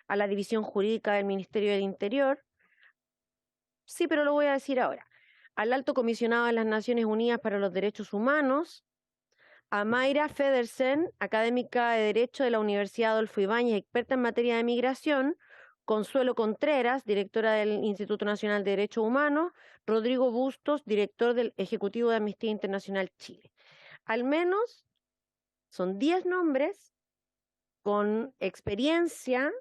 a la División Jurídica del Ministerio del Interior. Sí, pero lo voy a decir ahora. Al Alto Comisionado de las Naciones Unidas para los Derechos Humanos, a Mayra Federsen, académica de Derecho de la Universidad Adolfo Ibáñez, experta en materia de migración, Consuelo Contreras, directora del Instituto Nacional de Derechos Humanos, Rodrigo Bustos, director del Ejecutivo de Amnistía Internacional Chile. Al menos son 10 nombres con experiencia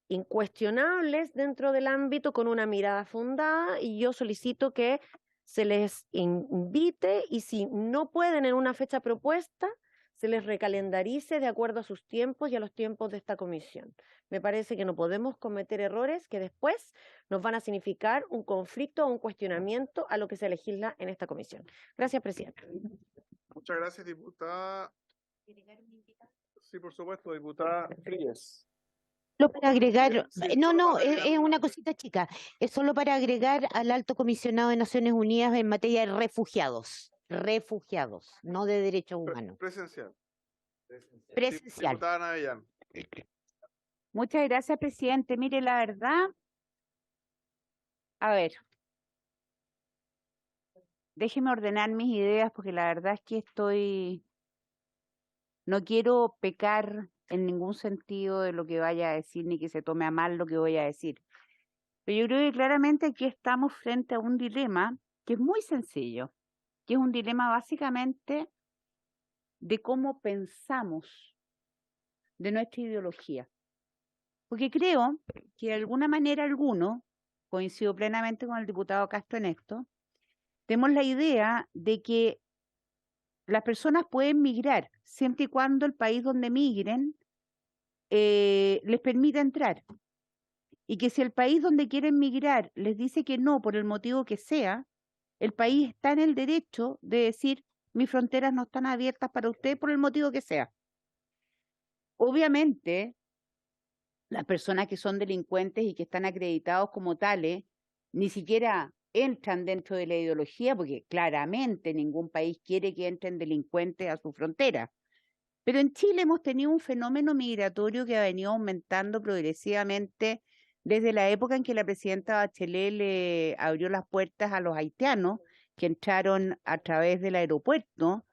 incuestionables dentro del ámbito, con una mirada fundada, y yo solicito que se les invite y si no pueden en una fecha propuesta, se les recalendarice de acuerdo a sus tiempos y a los tiempos de esta comisión. Me parece que no podemos cometer errores que después nos van a significar un conflicto o un cuestionamiento a lo que se legisla en esta comisión. Gracias, presidenta. Muchas gracias, diputada. Sí, por supuesto, diputada Frías. Solo para agregar, Sí, no, solo no, para agregar es una una cosa. cosita chica, es solo para agregar al Alto Comisionado de Naciones Unidas en materia de refugiados, no de derechos humanos, Presencial. presencial. Diputada Navellán. Muchas gracias, presidente. Mire, la verdad, a ver, déjeme ordenar mis ideas porque la verdad es que no quiero pecar en ningún sentido de lo que vaya a decir ni que se tome a mal lo que voy a decir. Pero yo creo que claramente aquí estamos frente a un dilema que es muy sencillo, que es un dilema básicamente de cómo pensamos de nuestra ideología. Porque creo que de alguna manera coincido plenamente con el diputado Castro en esto, tenemos la idea de que las personas pueden migrar siempre y cuando el país donde migren les permita entrar. Y que si el país donde quieren migrar les dice que no por el motivo que sea, el país está en el derecho de decir mis fronteras no están abiertas para usted por el motivo que sea. Obviamente, las personas que son delincuentes y que están acreditados como tales, ni siquiera entran dentro de la ideología, porque claramente ningún país quiere que entren delincuentes a su frontera. Pero en Chile hemos tenido un fenómeno migratorio que ha venido aumentando progresivamente desde la época en que la presidenta Bachelet le abrió las puertas a los haitianos que entraron a través del aeropuerto.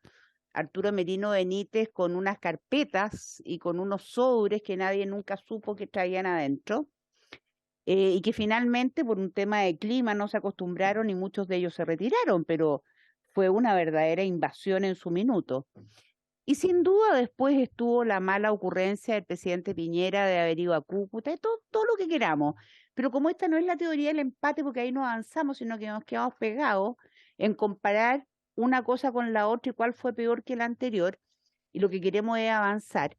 Arturo Merino Benítez con unas carpetas y con unos sobres que nadie nunca supo que traían adentro, y que finalmente por un tema de clima no se acostumbraron y muchos de ellos se retiraron, pero fue una verdadera invasión en su minuto. Y sin duda después estuvo la mala ocurrencia del presidente Piñera de haber ido a Cúcuta y todo lo que queramos. Pero como esta no es la teoría del empate, porque ahí no avanzamos, sino que nos quedamos pegados en comparar una cosa con la otra y cuál fue peor que la anterior, y lo que queremos es avanzar.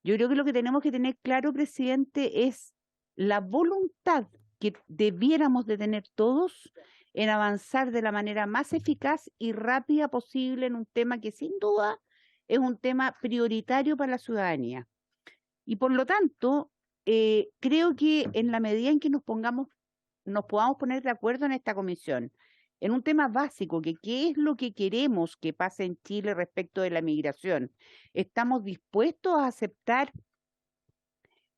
Yo creo que lo que tenemos que tener claro, presidente, es la voluntad que debiéramos de tener todos en avanzar de la manera más eficaz y rápida posible en un tema que sin duda es un tema prioritario para la ciudadanía. Y por lo tanto, creo que en la medida en que nos podamos poner de acuerdo en esta comisión, en un tema básico, que qué es lo que queremos que pase en Chile respecto de la migración, estamos dispuestos a aceptar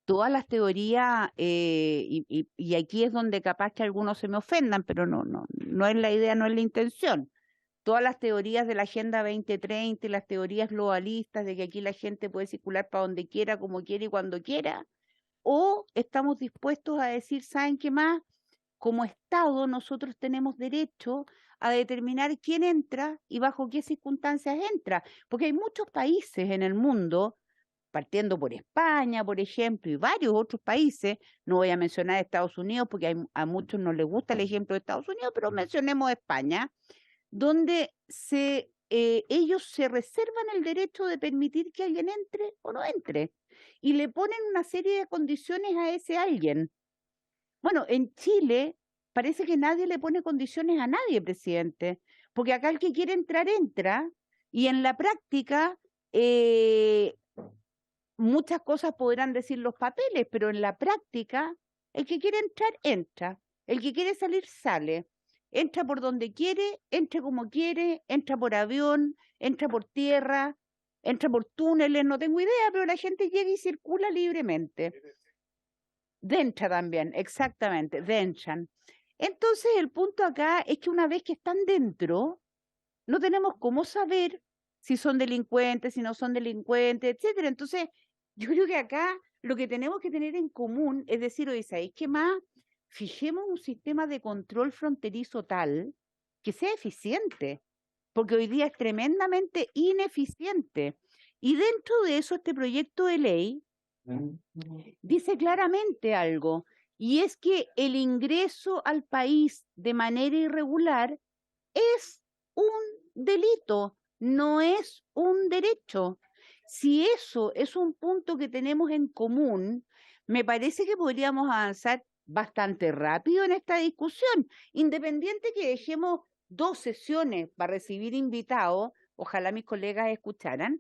todas las teorías, y aquí es donde capaz que algunos se me ofendan, pero no es la idea, no es la intención. Todas las teorías de la Agenda 2030 y las teorías globalistas de que aquí la gente puede circular para donde quiera, como quiera y cuando quiera, o estamos dispuestos a decir, ¿saben qué más? Como Estado nosotros tenemos derecho a determinar quién entra y bajo qué circunstancias entra, porque hay muchos países en el mundo, partiendo por España, por ejemplo, y varios otros países, no voy a mencionar Estados Unidos porque a muchos no les gusta el ejemplo de Estados Unidos, pero mencionemos España, donde ellos se reservan el derecho de permitir que alguien entre o no entre, y le ponen una serie de condiciones a ese alguien. Bueno, en Chile parece que nadie le pone condiciones a nadie, presidente, porque acá el que quiere entrar, entra, y en la práctica muchas cosas podrán decir los papeles, pero en la práctica el que quiere entrar, entra, el que quiere salir, sale. Entra por donde quiere, entra como quiere, entra por avión, entra por tierra, entra por túneles, no tengo idea, pero la gente llega y circula libremente. Entra también, exactamente, entran. Entonces el punto acá es que una vez que están dentro, no tenemos cómo saber si son delincuentes, si no son delincuentes, etcétera. Entonces, yo creo que acá lo que tenemos que tener en común es decir, oye, ¿sabéis qué más? Fijemos un sistema de control fronterizo tal que sea eficiente, porque hoy día es tremendamente ineficiente. Y dentro de eso, este proyecto de ley dice claramente algo, y es que el ingreso al país de manera irregular es un delito, no es un derecho. Si eso es un punto que tenemos en común, me parece que podríamos avanzar bastante rápido en esta discusión, independiente que dejemos 2 sesiones para recibir invitados, ojalá mis colegas escucharan,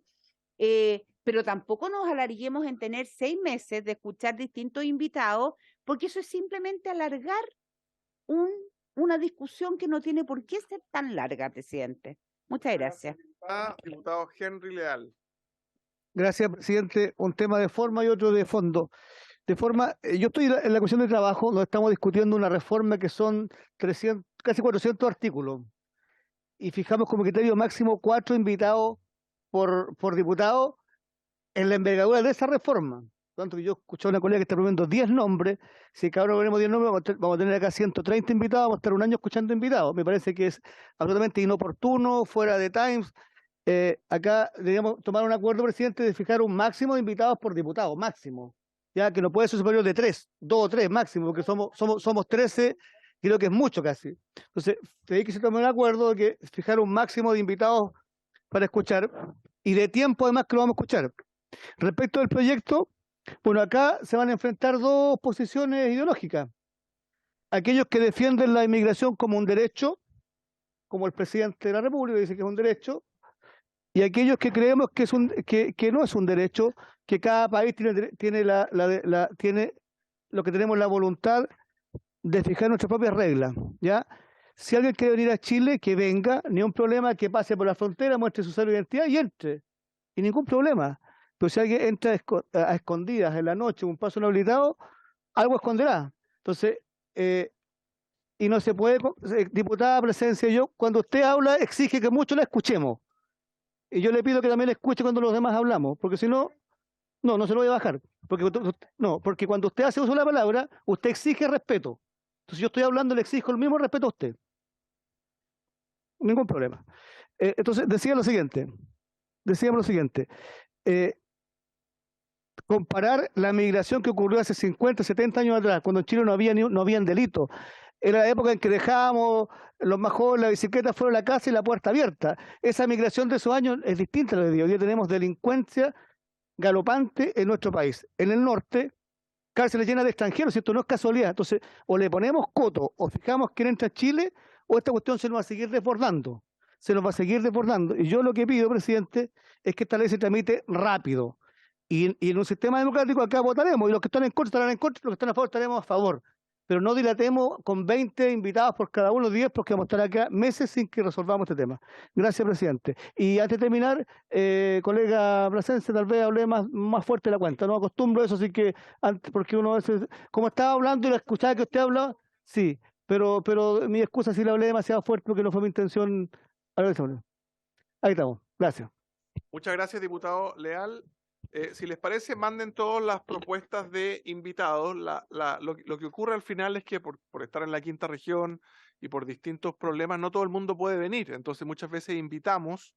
pero tampoco nos alarguemos en tener 6 meses de escuchar distintos invitados, porque eso es simplemente alargar una discusión que no tiene por qué ser tan larga, presidente. Muchas gracias. Diputado Henry Leal. Gracias, presidente. Un tema de forma y otro de fondo. De forma, yo estoy en la Comisión de Trabajo, donde estamos discutiendo una reforma que son 300, casi 400 artículos. Y fijamos como criterio máximo 4 invitados por diputado en la envergadura de esa reforma. Tanto que yo escuché a una colega que está proponiendo 10 nombres. Si cada uno ponemos 10 nombres, vamos a tener acá 130 invitados, vamos a estar un año escuchando invitados. Me parece que es absolutamente inoportuno, fuera de times. Acá deberíamos tomar un acuerdo, presidente, de fijar un máximo de invitados por diputado, máximo. Ya que no puede ser superior de 3, 2 o 3 máximo, porque somos 13, creo que es mucho casi. Entonces, hay que se tome un acuerdo de que fijar un máximo de invitados para escuchar y de tiempo además que lo vamos a escuchar. Respecto al proyecto, bueno, acá se van a enfrentar dos posiciones ideológicas. Aquellos que defienden la inmigración como un derecho, como el presidente de la República dice que es un derecho, y aquellos que creemos que no es un derecho, que cada país tiene tiene lo que tenemos la voluntad de fijar nuestras propias reglas, ¿ya? Si alguien quiere venir a Chile, que venga, ni un problema, que pase por la frontera, muestre su cédula de identidad y entre, y ningún problema. Pero si alguien entra a escondidas en la noche, un paso no habilitado, algo esconderá. Entonces, y no se puede, diputada Presencia, yo, cuando usted habla, exige que mucho la escuchemos. Y yo le pido que también la escuche cuando los demás hablamos, porque si no, no se lo voy a bajar. Porque cuando usted hace uso de la palabra, usted exige respeto. Entonces yo estoy hablando, le exijo el mismo respeto a usted. Ningún problema. Entonces, decíamos lo siguiente. Comparar la migración que ocurrió hace 50, 70 años atrás, cuando en Chile no habían delitos. Era la época en que dejábamos los más jóvenes la bicicleta fuera de la casa y la puerta abierta. Esa migración de esos años es distinta a la de hoy. Hoy día tenemos delincuencia galopante en nuestro país. En el norte, cárceles llenas de extranjeros, esto no es casualidad. Entonces, o le ponemos coto, o fijamos quién entra a Chile, o esta cuestión se nos va a seguir desbordando. Y yo lo que pido, presidente, es que esta ley se tramite rápido. Y en un sistema democrático acá votaremos, y los que están en contra estarán en contra, y los que están a favor estaremos a favor. Pero no dilatemos con 20 invitados por cada uno, 10, porque vamos a estar acá meses sin que resolvamos este tema. Gracias, presidente. Y antes de terminar, colega Plasencia, tal vez hablé más fuerte de la cuenta. No acostumbro a eso, así que antes, porque uno a veces, como estaba hablando y la escuchaba que usted hablaba, sí, pero mi excusa si le hablé demasiado fuerte porque no fue mi intención. Ahí estamos. Gracias. Muchas gracias, diputado Leal. Si les parece, manden todas las propuestas de invitados. Lo que ocurre al final es que por estar en la quinta región y por distintos problemas, no todo el mundo puede venir. Entonces muchas veces invitamos,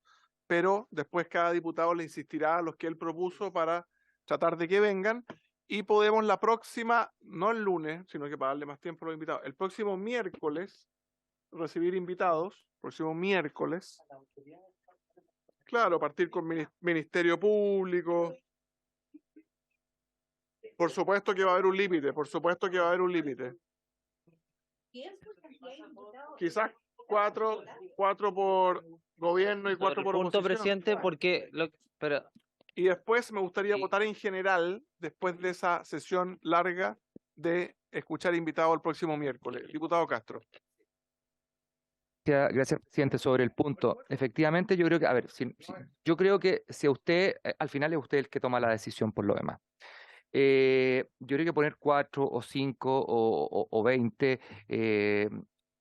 pero después cada diputado le insistirá a los que él propuso para tratar de que vengan. Y podemos la próxima, no el lunes, sino que para darle más tiempo a los invitados, el próximo miércoles recibir invitados, próximo miércoles. Claro, partir con Ministerio Público. Por supuesto que va a haber un límite, Quizás cuatro por gobierno y 4 por punto, oposición. presidente, porque... Y después me gustaría votar en general, después de esa sesión larga de escuchar invitados el próximo miércoles. Diputado Castro. Gracias, presidente. Sobre el punto, efectivamente, yo creo que, a ver, yo creo que si a usted, al final es usted el que toma la decisión por lo demás. Yo creo que poner 4 o 5 o 20,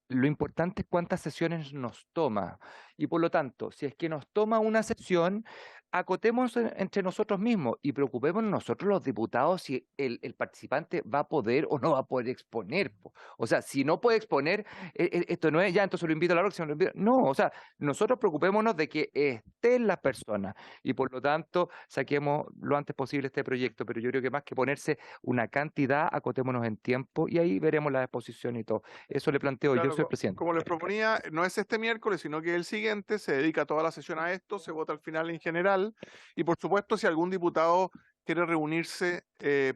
lo importante es cuántas sesiones nos toma. Y por lo tanto, si es que nos toma una sesión, acotemos entre nosotros mismos y preocupémonos nosotros los diputados si el participante va a poder o no va a poder exponer. O sea, si no puede exponer, esto no es ya, entonces lo invito a la próxima. No, o sea, nosotros preocupémonos de que estén las personas y por lo tanto saquemos lo antes posible este proyecto, pero yo creo que más que ponerse una cantidad, acotémonos en tiempo y ahí veremos la exposición y todo. Eso le planteo Claro, yo, soy presidente. Como les proponía, no es este miércoles, sino que el siguiente, se dedica toda la sesión a esto, se vota al final en general. Y por supuesto, si algún diputado quiere reunirse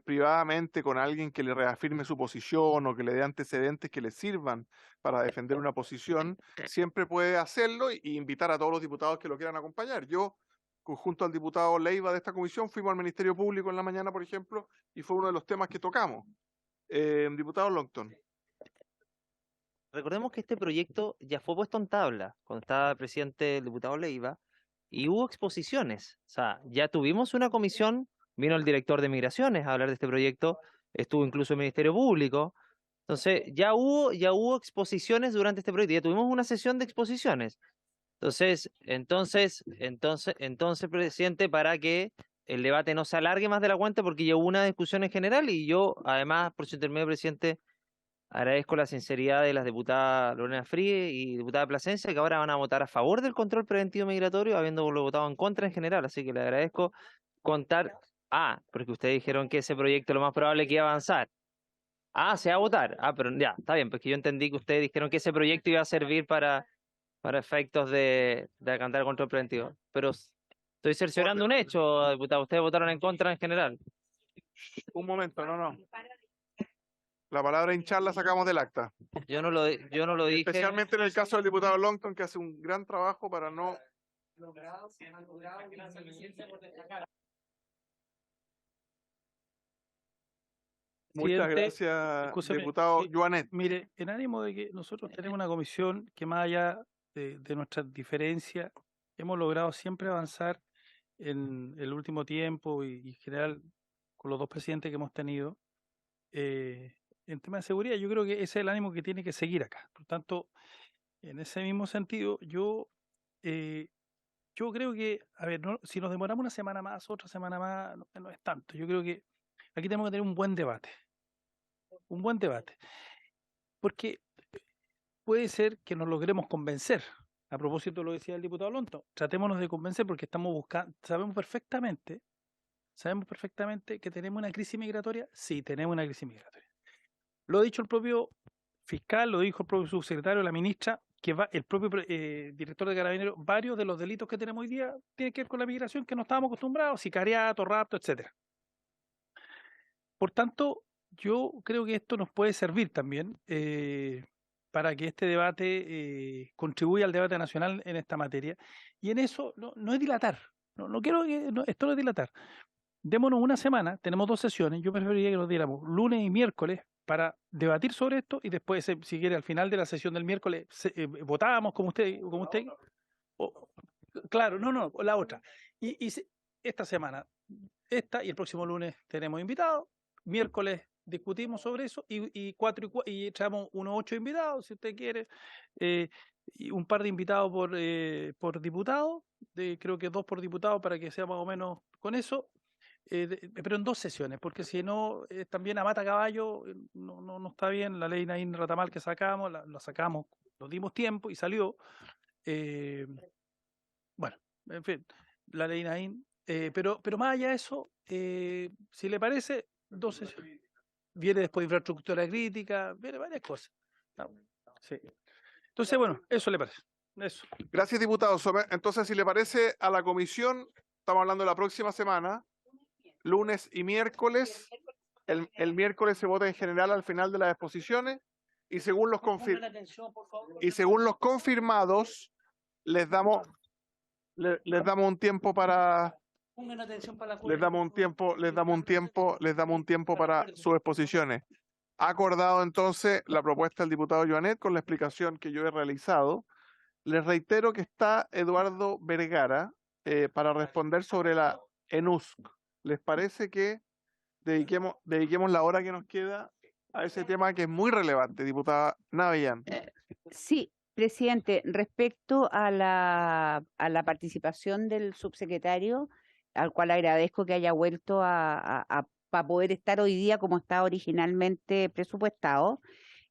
privadamente con alguien que le reafirme su posición o que le dé antecedentes que le sirvan para defender una posición, siempre puede hacerlo y invitar a todos los diputados que lo quieran acompañar. Yo junto al diputado Leiva de esta comisión, fuimos al Ministerio Público en la mañana, por ejemplo, y fue uno de los temas que tocamos. Diputado Longton. Recordemos que este proyecto ya fue puesto en tabla cuando estaba presidente el diputado Leiva y hubo exposiciones. O sea, ya tuvimos una comisión, vino el director de Migraciones a hablar de este proyecto, estuvo incluso el Ministerio Público. Entonces, ya hubo exposiciones durante este proyecto, ya tuvimos una sesión de exposiciones. Entonces, presidente, para que el debate no se alargue más de la cuenta, porque ya hubo una discusión en general y yo, además, por su intermedio, presidente, agradezco la sinceridad de las diputadas Lorena Frie y diputada Plasencia, que ahora van a votar a favor del control preventivo migratorio, habiéndolo votado en contra en general. Así que le agradezco contar. Porque ustedes dijeron que ese proyecto lo más probable es que iba a avanzar. Se va a votar. Pero ya, está bien, porque yo entendí que ustedes dijeron que ese proyecto iba a servir para efectos de acantar el control preventivo. Pero estoy cerciorando un hecho, diputado. Ustedes votaron en contra en general. Un momento, no. La palabra hinchar la sacamos del acta. Yo no lo dije. Especialmente en el caso del diputado Longton, que hace un gran trabajo para no... Muchas gracias, Escúcheme, diputado Joanet. Mire, en ánimo de que nosotros tenemos una comisión que más allá de nuestras diferencias, hemos logrado siempre avanzar en el último tiempo y en general con los dos presidentes que hemos tenido. En tema de seguridad, yo creo que ese es el ánimo que tiene que seguir acá. Por tanto, en ese mismo sentido, yo creo que, si nos demoramos una semana más, otra semana más, no es tanto. Yo creo que aquí tenemos que tener un buen debate. Un buen debate. Porque puede ser que nos logremos convencer. A propósito de lo que decía el diputado Longton, tratémonos de convencer porque estamos buscando, sabemos perfectamente que tenemos una crisis migratoria. Sí, tenemos una crisis migratoria. Lo ha dicho el propio fiscal, lo dijo el propio subsecretario, la ministra, que el propio director de Carabineros, varios de los delitos que tenemos hoy día tienen que ver con la migración que no estábamos acostumbrados, sicariato, rapto, etcétera. Por tanto, yo creo que esto nos puede servir también para que este debate contribuya al debate nacional en esta materia. Y en eso no es dilatar, no quiero que esto no es dilatar. Démonos una semana, tenemos 2 sesiones, yo preferiría que nos diéramos lunes y miércoles para debatir sobre esto y después, si quiere, al final de la sesión del miércoles votábamos como usted. Claro, la otra. Y esta semana, y el próximo lunes tenemos invitados, miércoles discutimos sobre eso y traemos unos 8 invitados, si usted quiere, y un par de invitados por diputado, creo que 2 por diputado para que sea más o menos con eso. Pero en 2 sesiones, porque si no, también a mata caballo no está bien. La ley Naín Ratamal que sacamos, la sacamos, nos dimos tiempo y salió. Bueno, en fin, la ley Naín. Pero más allá de eso, si le parece, 2 sesiones. Viene después infraestructura crítica, viene varias cosas. Sí. Entonces, bueno, eso le parece. Eso. Gracias, diputado. Entonces, si le parece, a la comisión, estamos hablando de la próxima semana, lunes y miércoles. El miércoles se vota en general al final de las exposiciones y según los confirmados les damos un tiempo para les damos un tiempo para sus exposiciones. Ha acordado entonces la propuesta del diputado Joanet con la explicación que yo he realizado. Les reitero que está Eduardo Vergara para responder sobre la ENUSC. ¿Les parece que dediquemos la hora que nos queda a ese tema que es muy relevante, diputada Navellán? Sí, presidente, respecto a la participación del subsecretario, al cual agradezco que haya vuelto para poder estar hoy día como estaba originalmente presupuestado.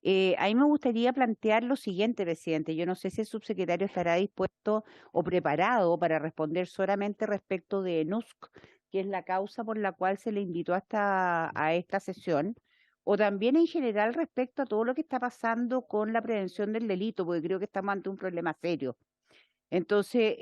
A mí me gustaría plantear lo siguiente, presidente. Yo no sé si el subsecretario estará dispuesto o preparado para responder solamente respecto de ENUSC, que es la causa por la cual se le invitó a esta sesión, o también en general respecto a todo lo que está pasando con la prevención del delito, porque creo que estamos ante un problema serio. Entonces,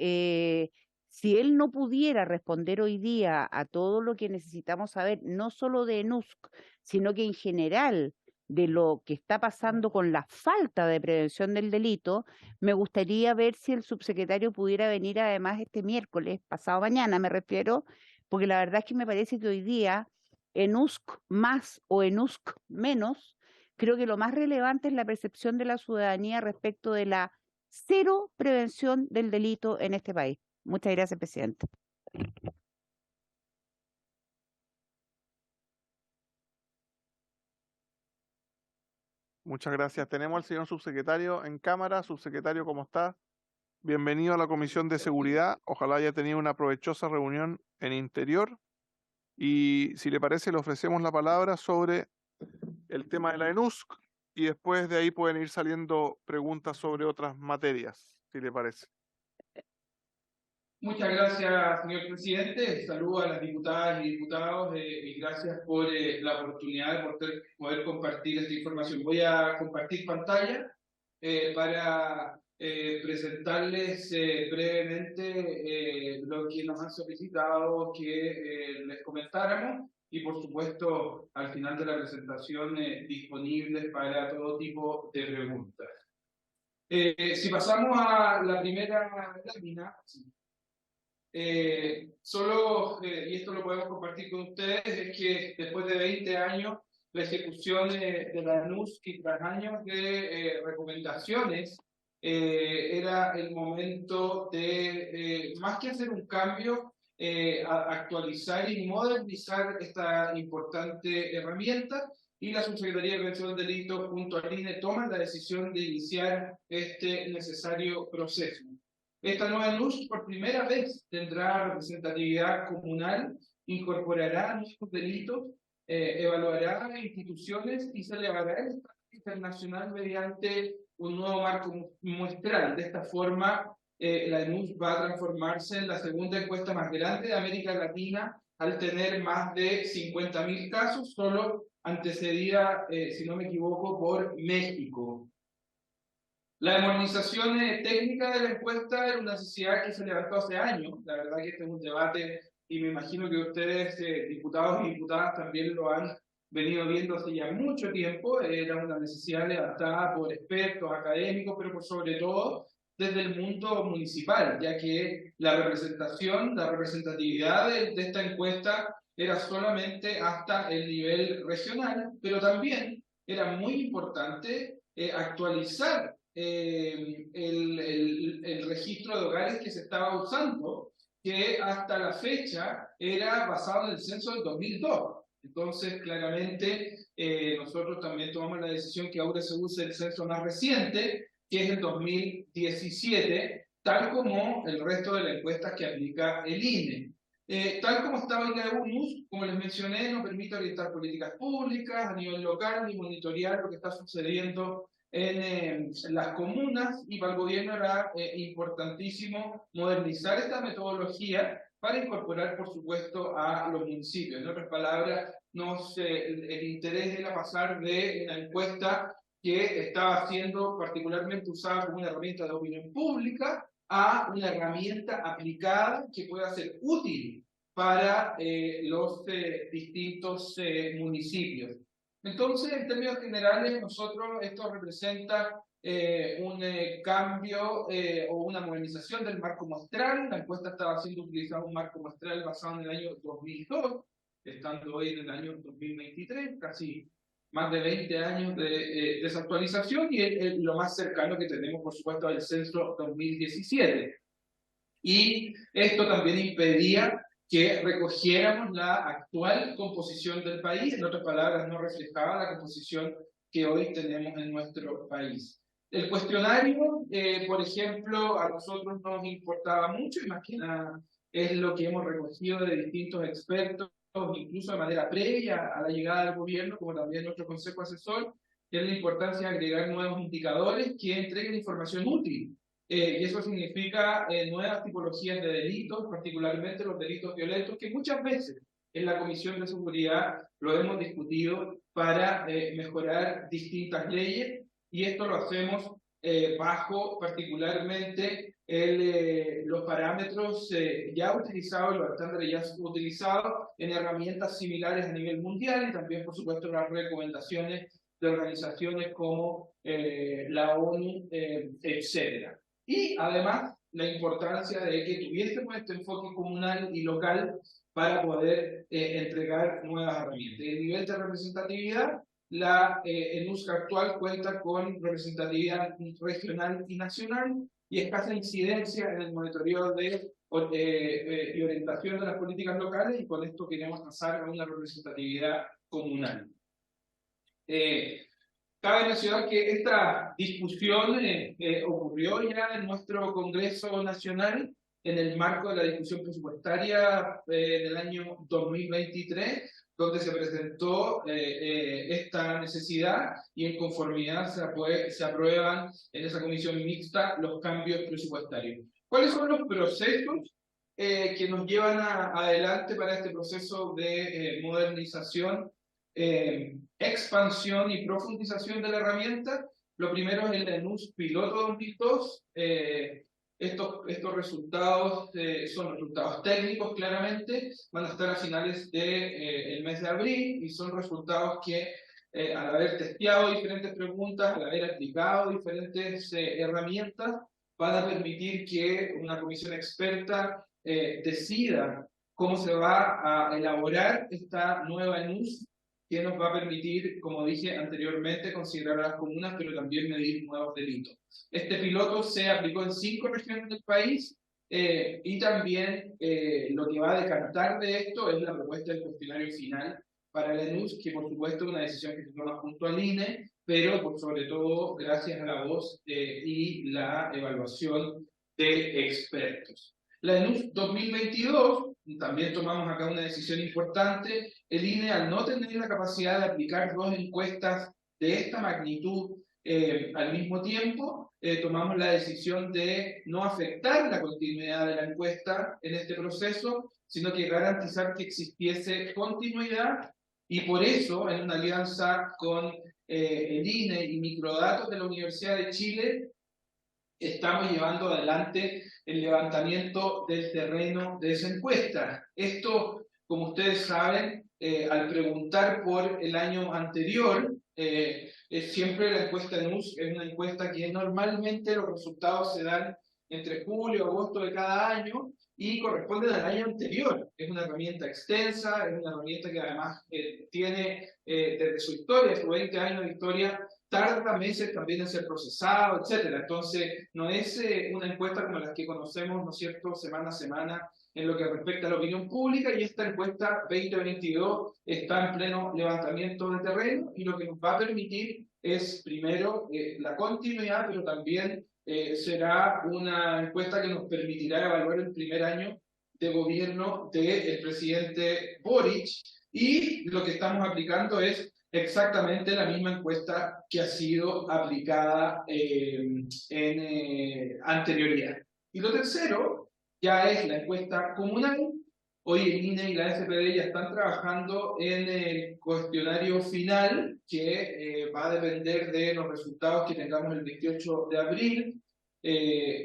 si él no pudiera responder hoy día a todo lo que necesitamos saber, no solo de ENUSC, sino que en general de lo que está pasando con la falta de prevención del delito, me gustaría ver si el subsecretario pudiera venir además este miércoles, pasado mañana me refiero, porque la verdad es que me parece que hoy día, en USC más o en USC menos, creo que lo más relevante es la percepción de la ciudadanía respecto de la cero prevención del delito en este país. Muchas gracias, presidente. Muchas gracias. Tenemos al señor subsecretario en cámara. Subsecretario, ¿cómo está? Bienvenido a la Comisión de Seguridad. Ojalá haya tenido una provechosa reunión en Interior. Y si le parece, le ofrecemos la palabra sobre el tema de la ENUSC y después de ahí pueden ir saliendo preguntas sobre otras materias, si le parece. Muchas gracias, señor presidente. Saludo a las diputadas y diputados y gracias por la oportunidad de poder compartir esta información. Voy a compartir pantalla para presentarles brevemente lo que nos han solicitado que les comentáramos y, por supuesto, al final de la presentación disponibles para todo tipo de preguntas. Si pasamos a la primera lámina, y esto lo podemos compartir con ustedes, es que después de 20 años, la ejecución de la NUSC y tras años de recomendaciones, era el momento de, más que hacer un cambio, actualizar y modernizar esta importante herramienta, y la Subsecretaría de Prevención del Delito junto al INE toman la decisión de iniciar este necesario proceso. Esta nueva NUSC por primera vez tendrá representatividad comunal, incorporará nuevos delitos, evaluará instituciones y celebrará el Estado internacional mediante un nuevo marco muestral. De esta forma, la NUSC va a transformarse en la segunda encuesta más grande de América Latina al tener más de 50.000 casos, solo antecedida, si no me equivoco, por México. La modernización técnica de la encuesta era una necesidad que se levantó hace años. La verdad que este es un debate y me imagino que ustedes, diputados y diputadas, también lo han venido viendo hace ya mucho tiempo. Era una necesidad levantada por expertos, académicos, pero por sobre todo desde el mundo municipal, ya que la representatividad de esta encuesta era solamente hasta el nivel regional, pero también era muy importante actualizar el registro de hogares que se estaba usando, que hasta la fecha era basado en el censo del 2002. Entonces, claramente, nosotros también tomamos la decisión que ahora se use el censo más reciente, que es el 2017, tal como el resto de las encuestas que aplica el INE. Tal como está hoy la EUNUS, como les mencioné, no permite orientar políticas públicas a nivel local ni monitorear lo que está sucediendo en las comunas, y para el gobierno era importantísimo modernizar esta metodología para incorporar, por supuesto, a los municipios. En otras palabras, el interés era pasar de una encuesta que estaba siendo particularmente usada como una herramienta de opinión pública a una herramienta aplicada que pueda ser útil para los distintos municipios. Entonces, en términos generales, esto representa un cambio o una modernización del marco muestral. La encuesta estaba siendo utilizada un marco muestral basado en el año 2002, estando hoy en el año 2023, casi más de 20 años de desactualización, y lo más cercano que tenemos, por supuesto, es el censo 2017. Y esto también impedía que recogiéramos la actual composición del país. En otras palabras, no reflejaba la composición que hoy tenemos en nuestro país. El cuestionario, por ejemplo, a nosotros nos importaba mucho, y más que nada es lo que hemos recogido de distintos expertos, incluso de manera previa a la llegada del gobierno, como también nuestro consejo asesor, que es la importancia de agregar nuevos indicadores que entreguen información útil. Y eso significa nuevas tipologías de delitos, particularmente los delitos violentos, que muchas veces en la Comisión de Seguridad lo hemos discutido para mejorar distintas leyes, y esto lo hacemos bajo particularmente los parámetros ya utilizados, los estándares ya utilizados en herramientas similares a nivel mundial, y también, por supuesto, las recomendaciones de organizaciones como la ONU, etcétera. Y además la importancia de que tuviésemos este enfoque comunal y local para poder entregar nuevas herramientas. El nivel de representatividad, la ENUSC actual cuenta con representatividad regional y nacional y escasa incidencia en el monitoreo y orientación de las políticas locales, y con esto queremos pasar a una representatividad comunal. Cabe mencionar que esta discusión ocurrió ya en nuestro Congreso Nacional en el marco de la discusión presupuestaria del año 2023, donde se presentó esta necesidad y en conformidad se aprueban en esa comisión mixta los cambios presupuestarios. ¿Cuáles son los procesos que nos llevan adelante para este proceso de modernización, expansión y profundización de la herramienta? Lo primero es el ENUSC Piloto 2002. Estos resultados son resultados técnicos, claramente, van a estar a finales del mes de abril, y son resultados que, al haber testeado diferentes preguntas, al haber aplicado diferentes herramientas, van a permitir que una comisión experta decida cómo se va a elaborar esta nueva ENUSC, que nos va a permitir, como dije anteriormente, considerar a las comunas, pero también medir nuevos delitos. Este piloto se aplicó en 5 regiones del país, y también lo que va a decantar de esto es la propuesta del cuestionario final para la ENUSC, que por supuesto es una decisión que se toma junto al INE, pero por sobre todo gracias a la voz y la evaluación de expertos. La ENUSC 2022, también tomamos acá una decisión importante. El INE, al no tener la capacidad de aplicar 2 encuestas de esta magnitud al mismo tiempo, tomamos la decisión de no afectar la continuidad de la encuesta en este proceso, sino que garantizar que existiese continuidad, y por eso, en una alianza con el INE y Microdatos de la Universidad de Chile, estamos llevando adelante el levantamiento del terreno de esa encuesta. Esto, como ustedes saben, al preguntar por el año anterior, siempre la encuesta ENUSC es una encuesta que normalmente los resultados se dan entre julio y agosto de cada año y corresponden al año anterior. Es una herramienta extensa, es una herramienta que además tiene desde su historia, sus 20 años de historia, tarda meses también en ser procesado, etcétera. Entonces, no es una encuesta como las que conocemos, ¿no es cierto?, semana a semana, en lo que respecta a la opinión pública, y esta encuesta 2022 está en pleno levantamiento de terreno, y lo que nos va a permitir es, primero, la continuidad, pero también será una encuesta que nos permitirá evaluar el primer año de gobierno del presidente Boric, y lo que estamos aplicando es exactamente la misma encuesta que ha sido aplicada en anterioridad. Y lo tercero ya es la encuesta comunal. Hoy el INE y la SPD ya están trabajando en el cuestionario final, que va a depender de los resultados que tengamos el 28 de abril,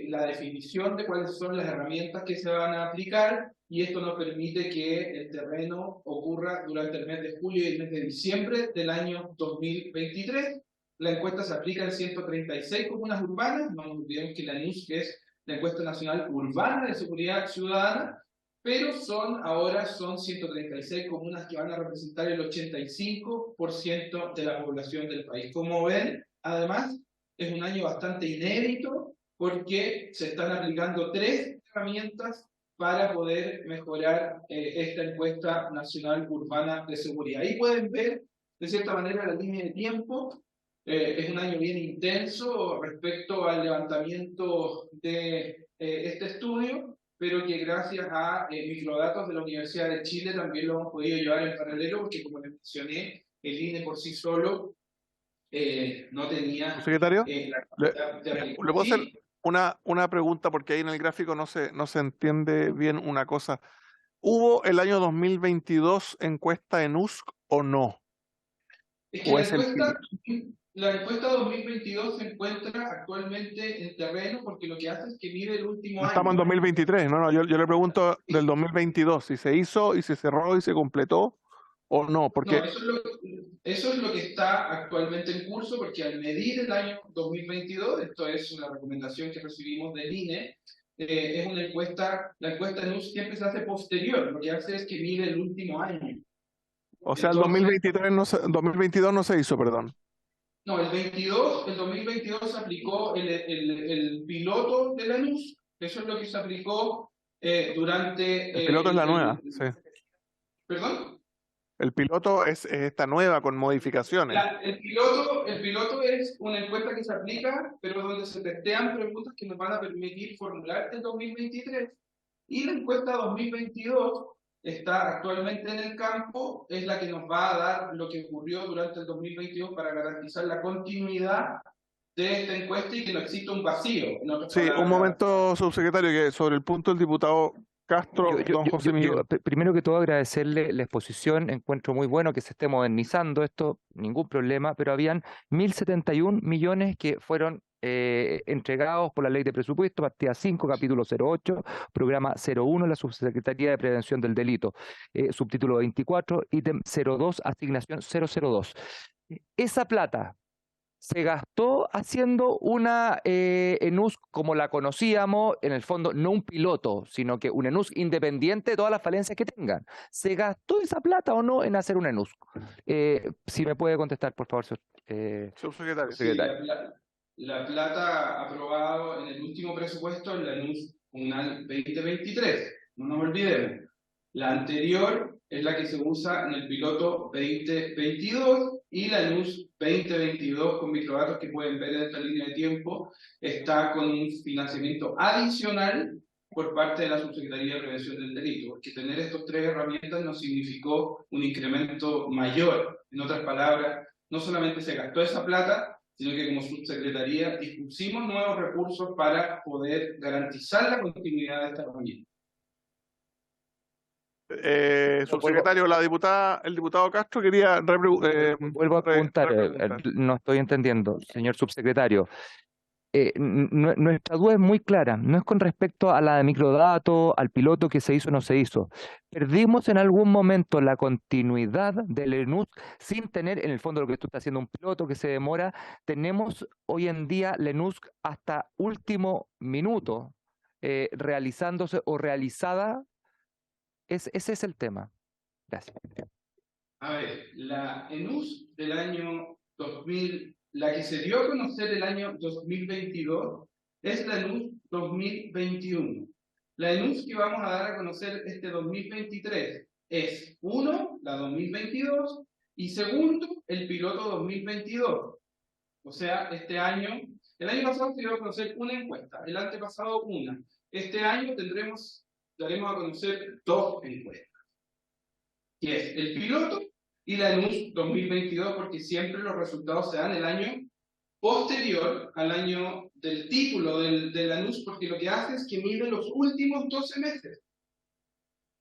la definición de cuáles son las herramientas que se van a aplicar, y esto nos permite que el terreno ocurra durante el mes de julio y el mes de diciembre del año 2023. La encuesta se aplica en 136 comunas urbanas. No nos olvidemos que la ENUSC es la encuesta nacional urbana de seguridad ciudadana, pero ahora son 136 comunas que van a representar el 85% de la población del país. Como ven, además, es un año bastante inédito, porque se están aplicando 3 herramientas para poder mejorar esta encuesta nacional urbana de seguridad. Ahí pueden ver, de cierta manera, la línea de tiempo. Es un año bien intenso respecto al levantamiento de este estudio, pero que gracias a Microdatos de la Universidad de Chile también lo hemos podido llevar en paralelo, porque, como les mencioné, el INE por sí solo no tenía... Secretario, ¿le puedo hacer una pregunta? Porque ahí en el gráfico no se entiende bien una cosa. ¿Hubo el año 2022 encuesta ENUSC o no? Es que la encuesta 2022 se encuentra actualmente en terreno, porque lo que hace es que mide el último año. Estamos en 2023, yo le pregunto del 2022, si se hizo y se cerró y se completó, ¿O no? No, Porque eso es lo que está actualmente en curso, porque al medir el año 2022, esto es una recomendación que recibimos del INE, es una encuesta, la encuesta NUS siempre se hace posterior, lo que hace es que mide el último año. o sea, el Entonces, 2023 no se, 2022 no se hizo, perdón. no, el 2022 se aplicó el piloto de la NUS, eso es lo que se aplicó durante... El piloto es la nueva, sí. ¿Perdón? El piloto es esta nueva con modificaciones. El piloto es una encuesta que se aplica, pero donde se testean preguntas que nos van a permitir formular el 2023. Y la encuesta 2022 está actualmente en el campo, es la que nos va a dar lo que ocurrió durante el 2022 para garantizar la continuidad de esta encuesta y que no exista un vacío. Sí, un momento, subsecretario, que sobre el punto del diputado Castro, don José Miguel. Primero que todo agradecerle la exposición, encuentro muy bueno que se esté modernizando esto, ningún problema, pero habían 1.071 millones que fueron entregados por la Ley de Presupuesto, partida 5, capítulo 08, programa 01 de la Subsecretaría de Prevención del Delito, subtítulo 24, ítem 02, asignación 002. Esa plata se gastó haciendo una ENUSC como la conocíamos, en el fondo no un piloto, sino que un ENUSC independiente de todas las falencias que tengan. ¿Se gastó esa plata o no en hacer un ENUSC? Si me puede contestar, por favor, subsecretario. Sí, la plata aprobada en el último presupuesto en la ENUSC UNAL 2023, no nos olvidemos. La anterior es la que se usa en el piloto 2022 y la ENUSC 2022 con microdatos que pueden ver en esta línea de tiempo está con un financiamiento adicional por parte de la Subsecretaría de Prevención del Delito, porque tener estas tres herramientas nos significó un incremento mayor. En otras palabras, no solamente se gastó esa plata, sino que como subsecretaría dispusimos nuevos recursos para poder garantizar la continuidad de esta herramienta. Subsecretario, el diputado Castro quería... vuelvo a preguntar, no estoy entendiendo, señor subsecretario. Nuestra duda es muy clara, no es con respecto a la de microdatos, al piloto que se hizo o no se hizo. Perdimos en algún momento la continuidad del ENUSC sin tener, en el fondo lo que tú estás haciendo, un piloto que se demora. Tenemos hoy en día la ENUSC hasta último minuto realizándose o realizada. Ese es el tema. Gracias. A ver, la ENUSC del año 2000, la que se dio a conocer el año 2022, es la ENUSC 2021. La ENUSC que vamos a dar a conocer este 2023 es, uno, la 2022, y segundo, el piloto 2022. O sea, este año, el año pasado se dio a conocer una encuesta, el antepasado una. Este año daremos a conocer dos encuestas, que es el piloto y la ENUSC 2022, porque siempre los resultados se dan el año posterior al año del título de la ENUSC, porque lo que hace es que mide los últimos 12 meses.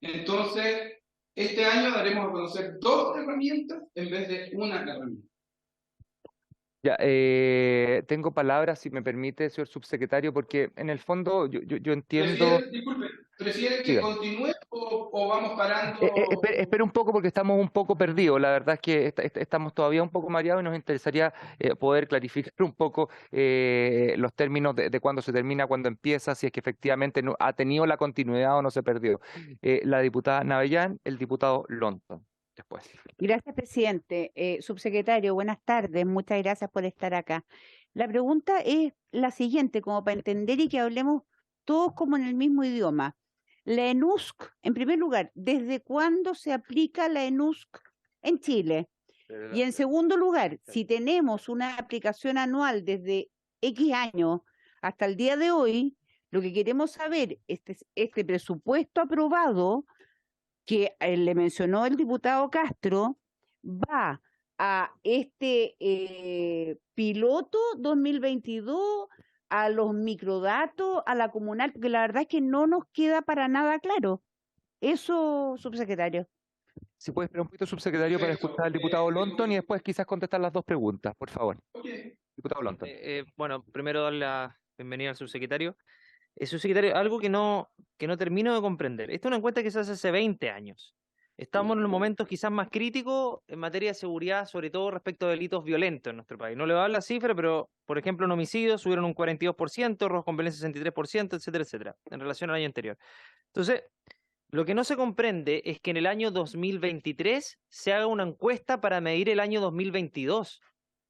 Entonces, este año daremos a conocer dos herramientas en vez de una herramienta. Ya, tengo palabras, si me permite, señor subsecretario, porque en el fondo yo entiendo... ¿Prefiere que continúe o vamos parando? Espera un poco porque estamos un poco perdidos. La verdad es que estamos todavía un poco mareados y nos interesaría poder clarificar un poco los términos de cuándo se termina, cuándo empieza, si es que efectivamente no, ha tenido la continuidad o no se perdió. La diputada Navellán, el diputado Lonton. Después. Gracias, presidente. Subsecretario, buenas tardes. Muchas gracias por estar acá. La pregunta es la siguiente, como para entender y que hablemos todos como en el mismo idioma. La ENUSC, en primer lugar, ¿desde cuándo se aplica la ENUSC en Chile? Y en segundo lugar, si tenemos una aplicación anual desde X años hasta el día de hoy, lo que queremos saber es este presupuesto aprobado que le mencionó el diputado Castro, va a este piloto 2022, a los microdatos, a la comunal, porque la verdad es que no nos queda para nada claro. Eso, subsecretario. Si puede esperar un poquito, subsecretario, para escuchar al diputado Lonton y después quizás contestar las dos preguntas, por favor. Diputado Lonton. Bueno, primero darle la bienvenida al subsecretario. Subsecretario, algo que no termino de comprender. Esta es una encuesta que se hace hace 20 años. estamos en los momentos quizás más críticos en materia de seguridad, sobre todo respecto a delitos violentos en nuestro país. No le voy a dar la cifra, pero, por ejemplo, en homicidios subieron un 42%, robos con violencia 63%, etcétera, etcétera, en relación al año anterior. Entonces, lo que no se comprende es que en el año 2023 se haga una encuesta para medir el año 2022,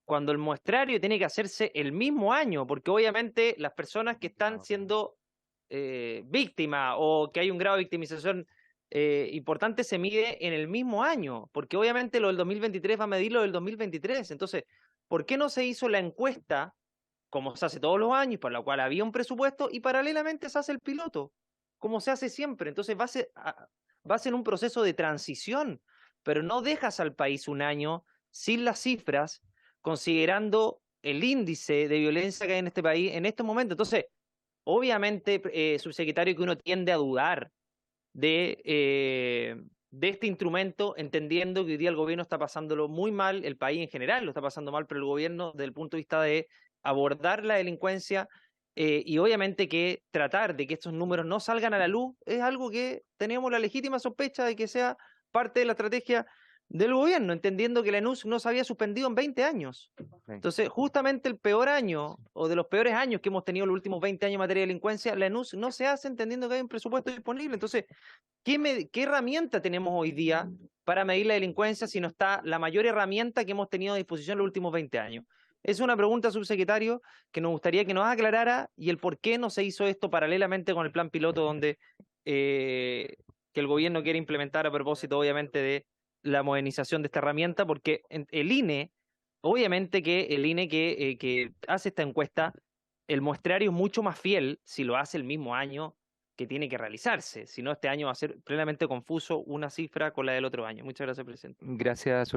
cuando el muestrario tiene que hacerse el mismo año, porque obviamente las personas que están siendo víctimas o que hay un grado de victimización importante se mide en el mismo año, porque obviamente lo del 2023 va a medir lo del 2023. Entonces, ¿por qué no se hizo la encuesta, como se hace todos los años, por la cual había un presupuesto, y paralelamente se hace el piloto, como se hace siempre? Entonces va a ser un proceso de transición, pero no dejas al país un año sin las cifras, considerando el índice de violencia que hay en este país en estos momentos. Entonces, obviamente, subsecretario, que uno tiende a dudar de este instrumento, entendiendo que hoy día el gobierno está pasándolo muy mal, el país en general lo está pasando mal, pero el gobierno desde el punto de vista de abordar la delincuencia y obviamente que tratar de que estos números no salgan a la luz es algo que tenemos la legítima sospecha de que sea parte de la estrategia del gobierno, entendiendo que la ENUS no se había suspendido en 20 años. Entonces, justamente el peor año, o de los peores años que hemos tenido los últimos 20 años en materia de delincuencia, la ENUS no se hace entendiendo que hay un presupuesto disponible. Entonces, ¿qué herramienta tenemos hoy día para medir la delincuencia si no está la mayor herramienta que hemos tenido a disposición los últimos 20 años? Es una pregunta, subsecretario, que nos gustaría que nos aclarara, y el por qué no se hizo esto paralelamente con el plan piloto donde que el gobierno quiere implementar a propósito, obviamente, de la modernización de esta herramienta, porque el INE, obviamente que el INE que hace esta encuesta, el muestrario es mucho más fiel si lo hace el mismo año que tiene que realizarse. Si no, este año va a ser plenamente confuso una cifra con la del otro año. Muchas gracias, presidente. Gracias,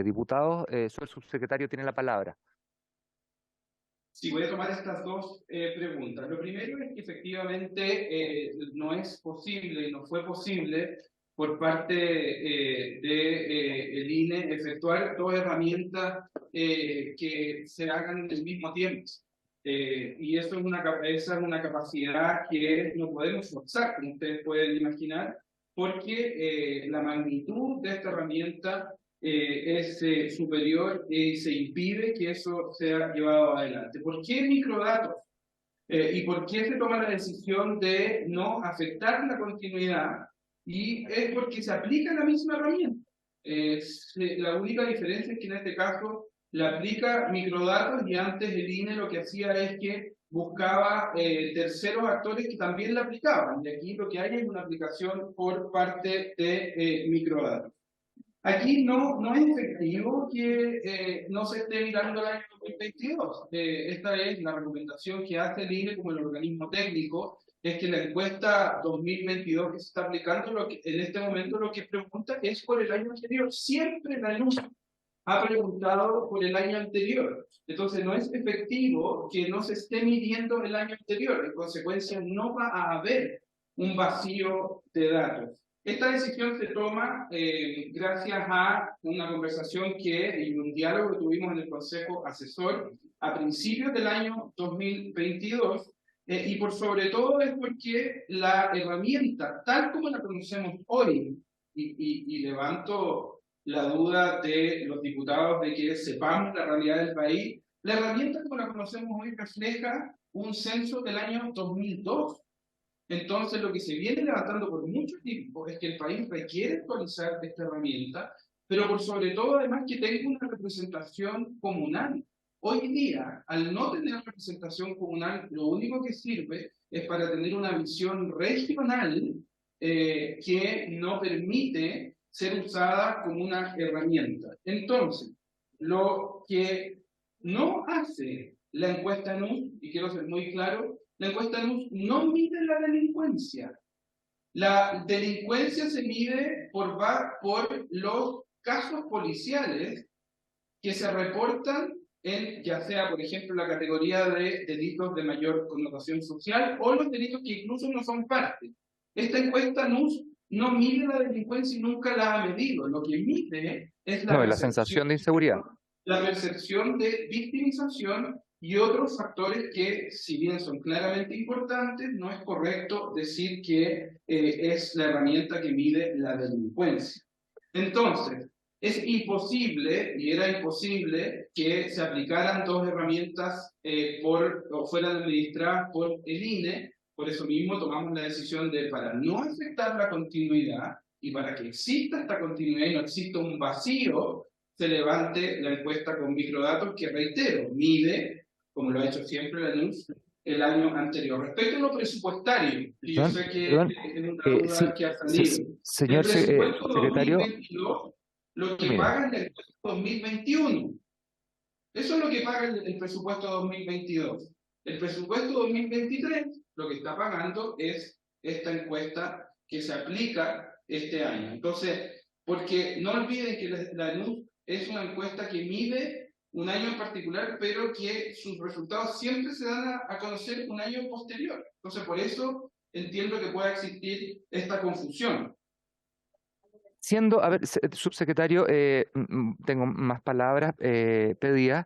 diputado. Señor subsecretario, tiene la palabra. Sí, voy a tomar estas dos preguntas. Lo primero es que efectivamente no es posible y no fue posible por parte del INE efectuar dos herramientas que se hagan en el mismo tiempo. Y eso esa es una capacidad que no podemos forzar, como ustedes pueden imaginar, porque la magnitud de esta herramienta es superior y se impide que eso sea llevado adelante. ¿Por qué microdatos? ¿Y por qué se toma la decisión de no afectar la continuidad? Y es porque se aplica la misma herramienta. La única diferencia es que en este caso la aplica microdatos, y antes el INE lo que hacía es que buscaba terceros actores que también la aplicaban. Y aquí lo que hay es una aplicación por parte de microdatos. Aquí no es efectivo que no se esté mirando el año 2022. Esta es la recomendación que hace el INE como el organismo técnico, es que la encuesta 2022 que se está aplicando, en este momento lo que pregunta es por el año anterior. Siempre la luz ha preguntado por el año anterior. Entonces no es efectivo que no se esté midiendo el año anterior. En consecuencia, no va a haber un vacío de datos. Esta decisión se toma gracias a una conversación y un diálogo que tuvimos en el Consejo Asesor a principios del año 2022, y por sobre todo es porque la herramienta, tal como la conocemos hoy, y levanto la duda de los diputados de que sepamos la realidad del país, la herramienta como la conocemos hoy refleja un censo del año 2002. Entonces, lo que se viene levantando por mucho tiempo es que el país requiere actualizar esta herramienta, pero por sobre todo, además, que tenga una representación comunal. Hoy día, al no tener representación comunal, lo único que sirve es para tener una visión regional que no permite ser usada como una herramienta. Entonces, lo que no hace la encuesta NUS, y quiero ser muy claro, la encuesta NUS no mide la delincuencia. La delincuencia se mide por los casos policiales que se reportan ya sea, por ejemplo, la categoría de delitos de mayor connotación social o los delitos que incluso no son parte. Esta encuesta NUS no mide la delincuencia y nunca la ha medido. Lo que mide es la sensación de inseguridad. La percepción de victimización y otros factores que, si bien son claramente importantes, no es correcto decir que es la herramienta que mide la delincuencia. Entonces, es imposible, y era imposible, que se aplicaran dos herramientas o fueran administradas por el INE. Por eso mismo tomamos la decisión de, para no afectar la continuidad y para que exista esta continuidad y no exista un vacío, se levante la encuesta con microdatos que, reitero, mide, como lo ha hecho siempre la NUS, el año anterior. Respecto a lo presupuestario, y yo sé que es una duda que ha salido, señor el presupuesto secretario, 2022, lo que mire, paga el presupuesto 2021. Eso es lo que paga el presupuesto 2022. El presupuesto 2023, lo que está pagando es esta encuesta que se aplica este año. Entonces, porque no olviden que la NUS es una encuesta que mide un año en particular, pero que sus resultados siempre se dan a conocer un año posterior. Entonces, por eso entiendo que pueda existir esta confusión. Siendo, a ver, subsecretario, tengo más palabras pedidas.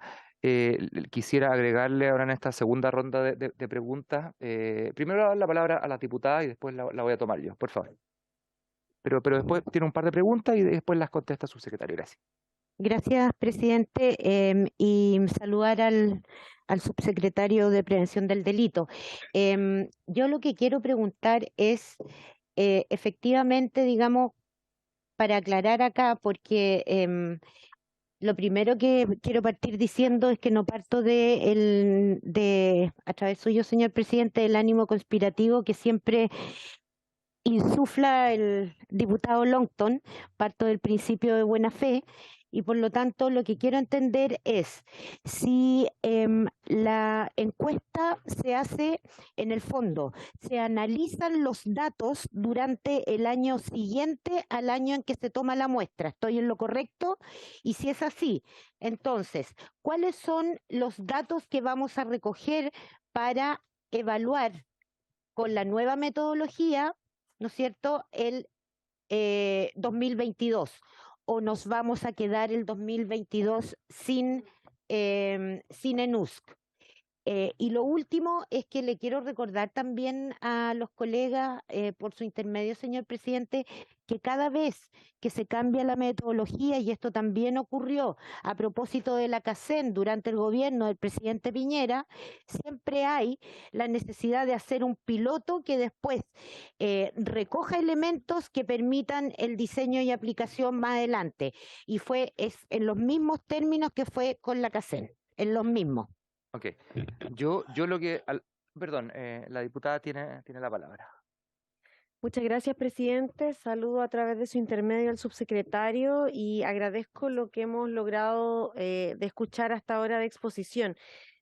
Quisiera agregarle ahora en esta segunda ronda de preguntas. Primero dar la palabra a la diputada y después la voy a tomar yo, por favor. Pero después tiene un par de preguntas y después las contesta subsecretario. Gracias. Gracias, presidente, y saludar al subsecretario de Prevención del Delito. Yo lo que quiero preguntar es, efectivamente, digamos, para aclarar acá, porque lo primero que quiero partir diciendo es que no parto a través suyo, señor presidente, del ánimo conspirativo que siempre insufla el diputado Longton, parto del principio de buena fe. Y por lo tanto, lo que quiero entender es si la encuesta se hace en el fondo, se analizan los datos durante el año siguiente al año en que se toma la muestra. ¿Estoy en lo correcto? Y si es así, entonces, ¿cuáles son los datos que vamos a recoger para evaluar con la nueva metodología, ¿no es cierto?, el 2022? ¿O nos vamos a quedar el 2022 sin ENUSC? Y lo último es que le quiero recordar también a los colegas, por su intermedio, señor presidente, que cada vez que se cambia la metodología, y esto también ocurrió a propósito de la CACEN durante el gobierno del presidente Piñera, siempre hay la necesidad de hacer un piloto que después recoja elementos que permitan el diseño y aplicación más adelante. Y es en los mismos términos que fue con la CACEN, en los mismos. Ok, yo lo que, perdón, la diputada tiene la palabra. Muchas gracias, presidente. Saludo a través de su intermedio al subsecretario y agradezco lo que hemos logrado de escuchar hasta ahora de exposición.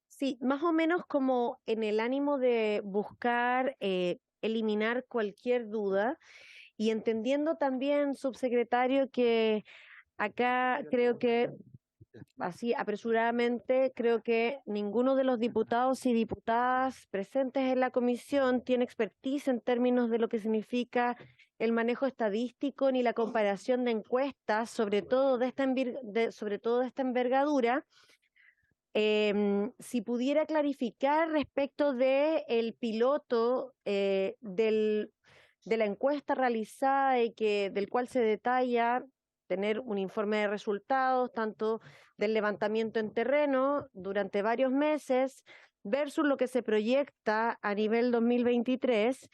Sí, más o menos como en el ánimo de buscar eliminar cualquier duda y entendiendo también, subsecretario, que acá creo que así apresuradamente, creo que ninguno de los diputados y diputadas presentes en la comisión tiene expertise en términos de lo que significa el manejo estadístico ni la comparación de encuestas, sobre todo de esta envergadura. Si pudiera clarificar respecto del piloto de la encuesta realizada y del cual se detalla tener un informe de resultados, tanto del levantamiento en terreno durante varios meses, versus lo que se proyecta a nivel 2023,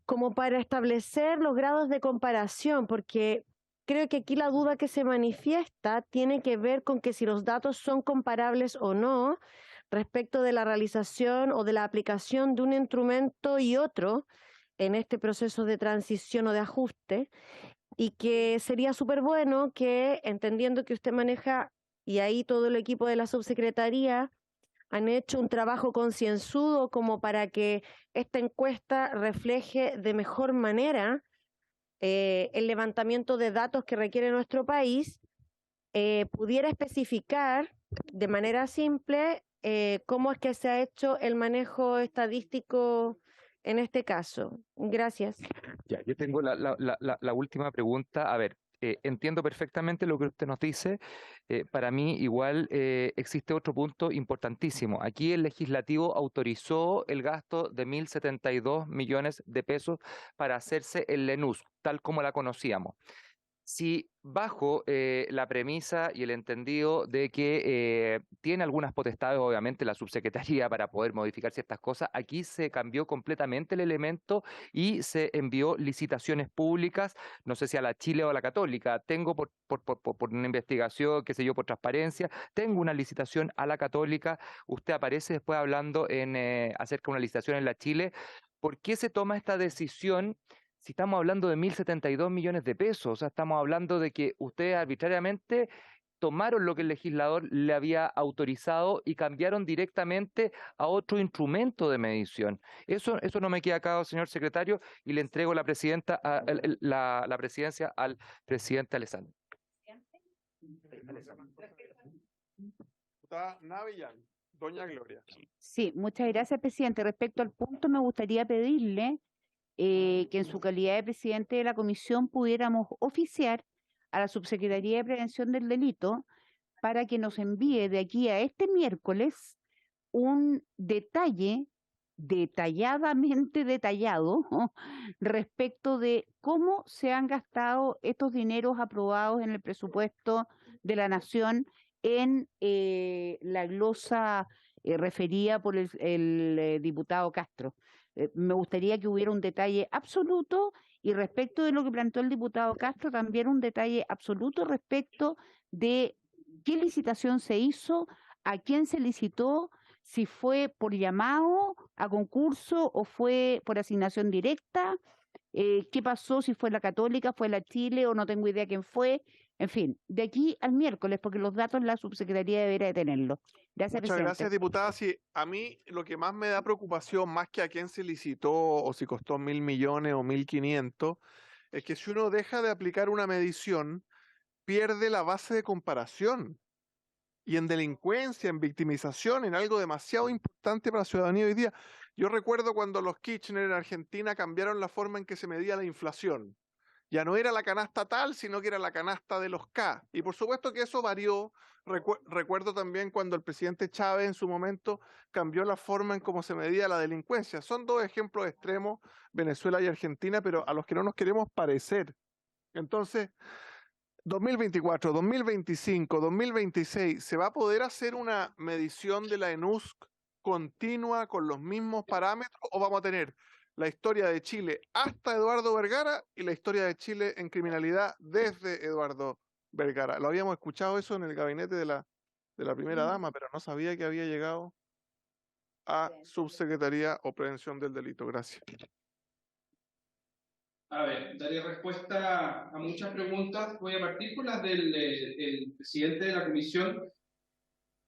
como para establecer los grados de comparación, porque creo que aquí la duda que se manifiesta tiene que ver con que si los datos son comparables o no respecto de la realización o de la aplicación de un instrumento y otro en este proceso de transición o de ajuste, y que sería súper bueno que, entendiendo que usted maneja, y ahí todo el equipo de la subsecretaría han hecho un trabajo concienzudo como para que esta encuesta refleje de mejor manera el levantamiento de datos que requiere nuestro país, pudiera especificar de manera simple cómo es que se ha hecho el manejo estadístico en este caso. Gracias. Ya, yo tengo la última pregunta. A ver, entiendo perfectamente lo que usted nos dice. Para mí igual existe otro punto importantísimo. Aquí el legislativo autorizó el gasto de 1.072 millones de pesos para hacerse el LENUSC, tal como la conocíamos. Si bajo la premisa y el entendido de que tiene algunas potestades, obviamente, la subsecretaría para poder modificar ciertas cosas, aquí se cambió completamente el elemento y se envió licitaciones públicas, no sé si a la Chile o a la Católica. Tengo por una investigación, qué sé yo, por transparencia, tengo una licitación a la Católica. Usted aparece después hablando acerca de una licitación en la Chile. ¿Por qué se toma esta decisión? Si estamos hablando de 1.072 millones de pesos, o sea, estamos hablando de que ustedes arbitrariamente tomaron lo que el legislador le había autorizado y cambiaron directamente a otro instrumento de medición. Eso no me queda claro, señor secretario, y le entrego la presidencia al presidente Alessandro. Diputada Navillán, doña Gloria. Sí, muchas gracias, presidente. Respecto al punto, me gustaría pedirle que en su calidad de presidente de la comisión pudiéramos oficiar a la Subsecretaría de Prevención del Delito para que nos envíe de aquí a este miércoles un detalle detalladamente detallado respecto de cómo se han gastado estos dineros aprobados en el presupuesto de la Nación en la glosa referida por el diputado Castro. Me gustaría que hubiera un detalle absoluto y respecto de lo que planteó el diputado Castro, también un detalle absoluto respecto de qué licitación se hizo, a quién se licitó, si fue por llamado a concurso o fue por asignación directa, qué pasó, si fue la Católica, fue la Chile o no tengo idea quién fue. En fin, de aquí al miércoles, porque los datos la subsecretaría deberá de tenerlos. Gracias, Muchas presidente. gracias, diputada. Sí, a mí lo que más me da preocupación, más que a quién se licitó o si costó 1.000 millones o 1.500, es que si uno deja de aplicar una medición, pierde la base de comparación. Y en delincuencia, en victimización, en algo demasiado importante para la ciudadanía hoy día. Yo recuerdo cuando los Kirchner en Argentina cambiaron la forma en que se medía la inflación. Ya no era la canasta tal, sino que era la canasta de los K. Y por supuesto que eso varió. Recuerdo también cuando el presidente Chávez en su momento cambió la forma en cómo se medía la delincuencia. Son dos ejemplos extremos, Venezuela y Argentina, pero a los que no nos queremos parecer. Entonces, 2024, 2025, 2026, ¿se va a poder hacer una medición de la ENUSC continua con los mismos parámetros o vamos a tener la historia de Chile hasta Eduardo Vergara y la historia de Chile en criminalidad desde Eduardo Vergara? Lo habíamos escuchado eso en el gabinete de la primera dama, pero no sabía que había llegado a Subsecretaría o Prevención del Delito. Gracias. A ver, daré respuesta a muchas preguntas. Voy a partir por las del el presidente de la comisión.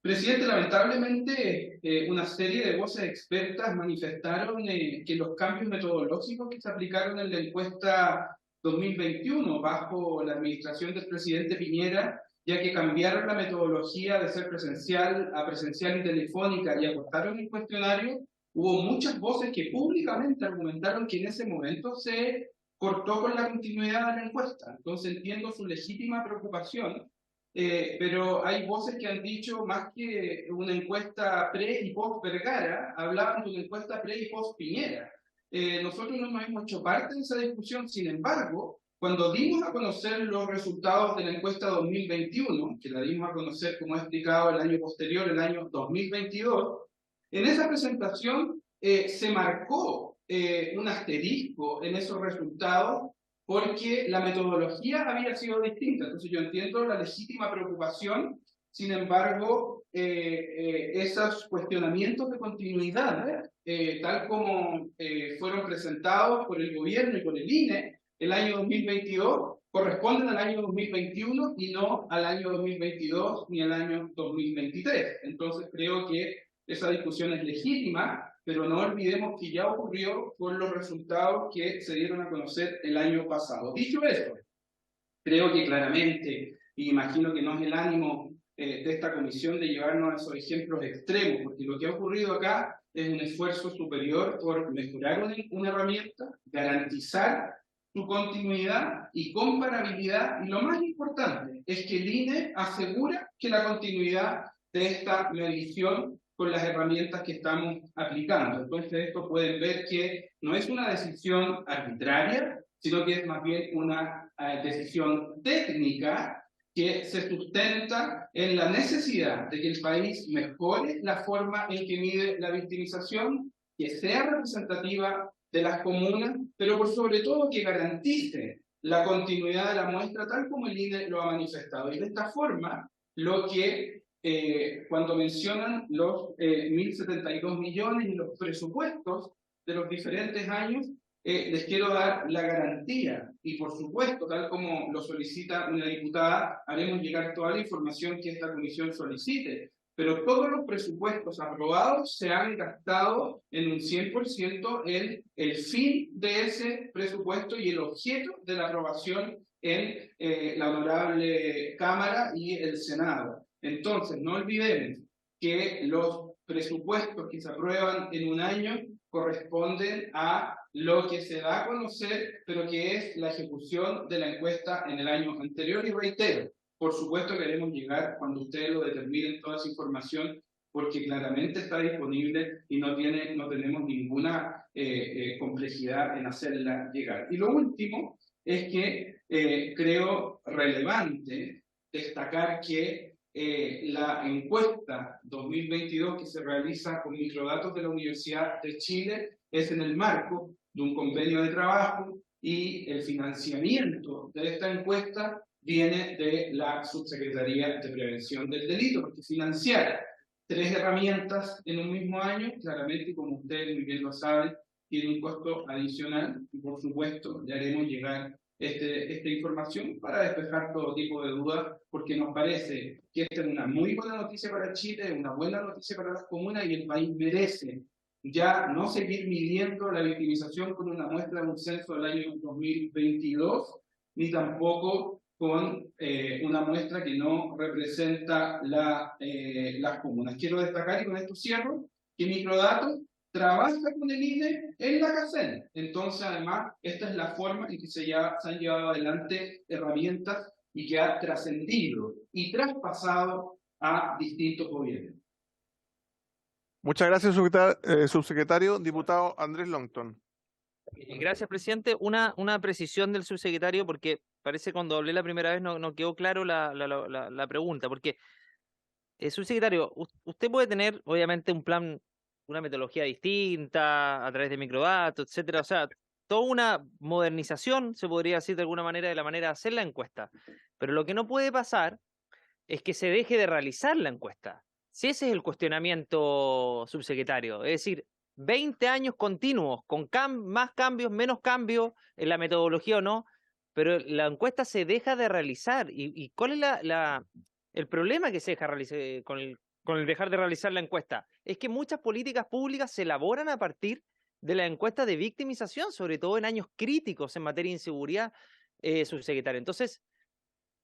Presidente, lamentablemente una serie de voces expertas manifestaron que los cambios metodológicos que se aplicaron en la encuesta 2021 bajo la administración del presidente Piñera, ya que cambiaron la metodología de ser presencial a presencial y telefónica y acortaron el cuestionario, hubo muchas voces que públicamente argumentaron que en ese momento se cortó con la continuidad de la encuesta. Entonces entiendo su legítima preocupación, pero hay voces que han dicho más que una encuesta pre y post Vergara, hablaban de una encuesta pre y post Piñera. Nosotros no nos hemos hecho parte de esa discusión, sin embargo, cuando dimos a conocer los resultados de la encuesta 2021, que la dimos a conocer, como he explicado, el año posterior, el año 2022, en esa presentación se marcó un asterisco en esos resultados porque la metodología había sido distinta. Entonces yo entiendo la legítima preocupación, sin embargo, esos cuestionamientos de continuidad, tal como fueron presentados por el gobierno y por el INE el año 2022, corresponden al año 2021 y no al año 2022 ni al año 2023. Entonces creo que esa discusión es legítima, pero no olvidemos que ya ocurrió con los resultados que se dieron a conocer el año pasado. Dicho esto, creo que claramente, y imagino que no es el ánimo de esta comisión de llevarnos a esos ejemplos extremos, porque lo que ha ocurrido acá es un esfuerzo superior por mejorar una herramienta, garantizar su continuidad y comparabilidad, y lo más importante es que el INE asegura que la continuidad de esta medición con las herramientas que estamos aplicando. Entonces, esto pueden ver que no es una decisión arbitraria, sino que es más bien una decisión técnica que se sustenta en la necesidad de que el país mejore la forma en que mide la victimización, que sea representativa de las comunas, pero por sobre todo que garantice la continuidad de la muestra tal como el INE lo ha manifestado. Y de esta forma, lo que cuando mencionan los 1.072 millones y los presupuestos de los diferentes años, les quiero dar la garantía y por supuesto, tal como lo solicita una diputada, haremos llegar toda la información que esta comisión solicite, pero todos los presupuestos aprobados se han gastado en un 100% en el fin de ese presupuesto y el objeto de la aprobación en la honorable Cámara y el Senado. Entonces, no olvidemos que los presupuestos que se aprueban en un año corresponden a lo que se da a conocer, pero que es la ejecución de la encuesta en el año anterior. Y reitero, por supuesto queremos llegar cuando ustedes lo determinen toda esa información, porque claramente está disponible y no tenemos ninguna complejidad en hacerla llegar. Y lo último es que creo relevante destacar que la encuesta 2022 que se realiza con microdatos de la Universidad de Chile es en el marco de un convenio de trabajo y el financiamiento de esta encuesta viene de la Subsecretaría de Prevención del Delito, porque financiar 3 herramientas en un mismo año, claramente, como ustedes muy bien lo saben, tiene un costo adicional y por supuesto le haremos llegar esta información para despejar todo tipo de dudas, porque nos parece que esta es una muy buena noticia para Chile, una buena noticia para las comunas y el país merece ya no seguir midiendo la victimización con una muestra de un censo del año 2022, ni tampoco con una muestra que no representa las comunas. Quiero destacar, y con esto cierro, que Microdatos trabaja con el INE en la CACEN. Entonces, además, esta es la forma en que se han llevado adelante herramientas y que ha trascendido y traspasado a distintos gobiernos. Muchas gracias, subsecretario. Diputado Andrés Longton. Gracias, presidente. Una precisión del subsecretario, porque parece que cuando hablé la primera vez no quedó claro la pregunta, porque, subsecretario, usted puede tener, obviamente, un plan, una metodología distinta, a través de microdatos, etcétera, o sea, toda una modernización, se podría decir de alguna manera, de la manera de hacer la encuesta. Pero lo que no puede pasar es que se deje de realizar la encuesta. Si ese es el cuestionamiento, subsecretario, es decir, 20 años continuos, con más cambios, menos cambios en la metodología o no, pero la encuesta se deja de realizar. ¿Y cuál es el problema que se deja con el dejar de realizar la encuesta? Es que muchas políticas públicas se elaboran a partir de la encuesta de victimización, sobre todo en años críticos en materia de inseguridad, subsecretario. Entonces,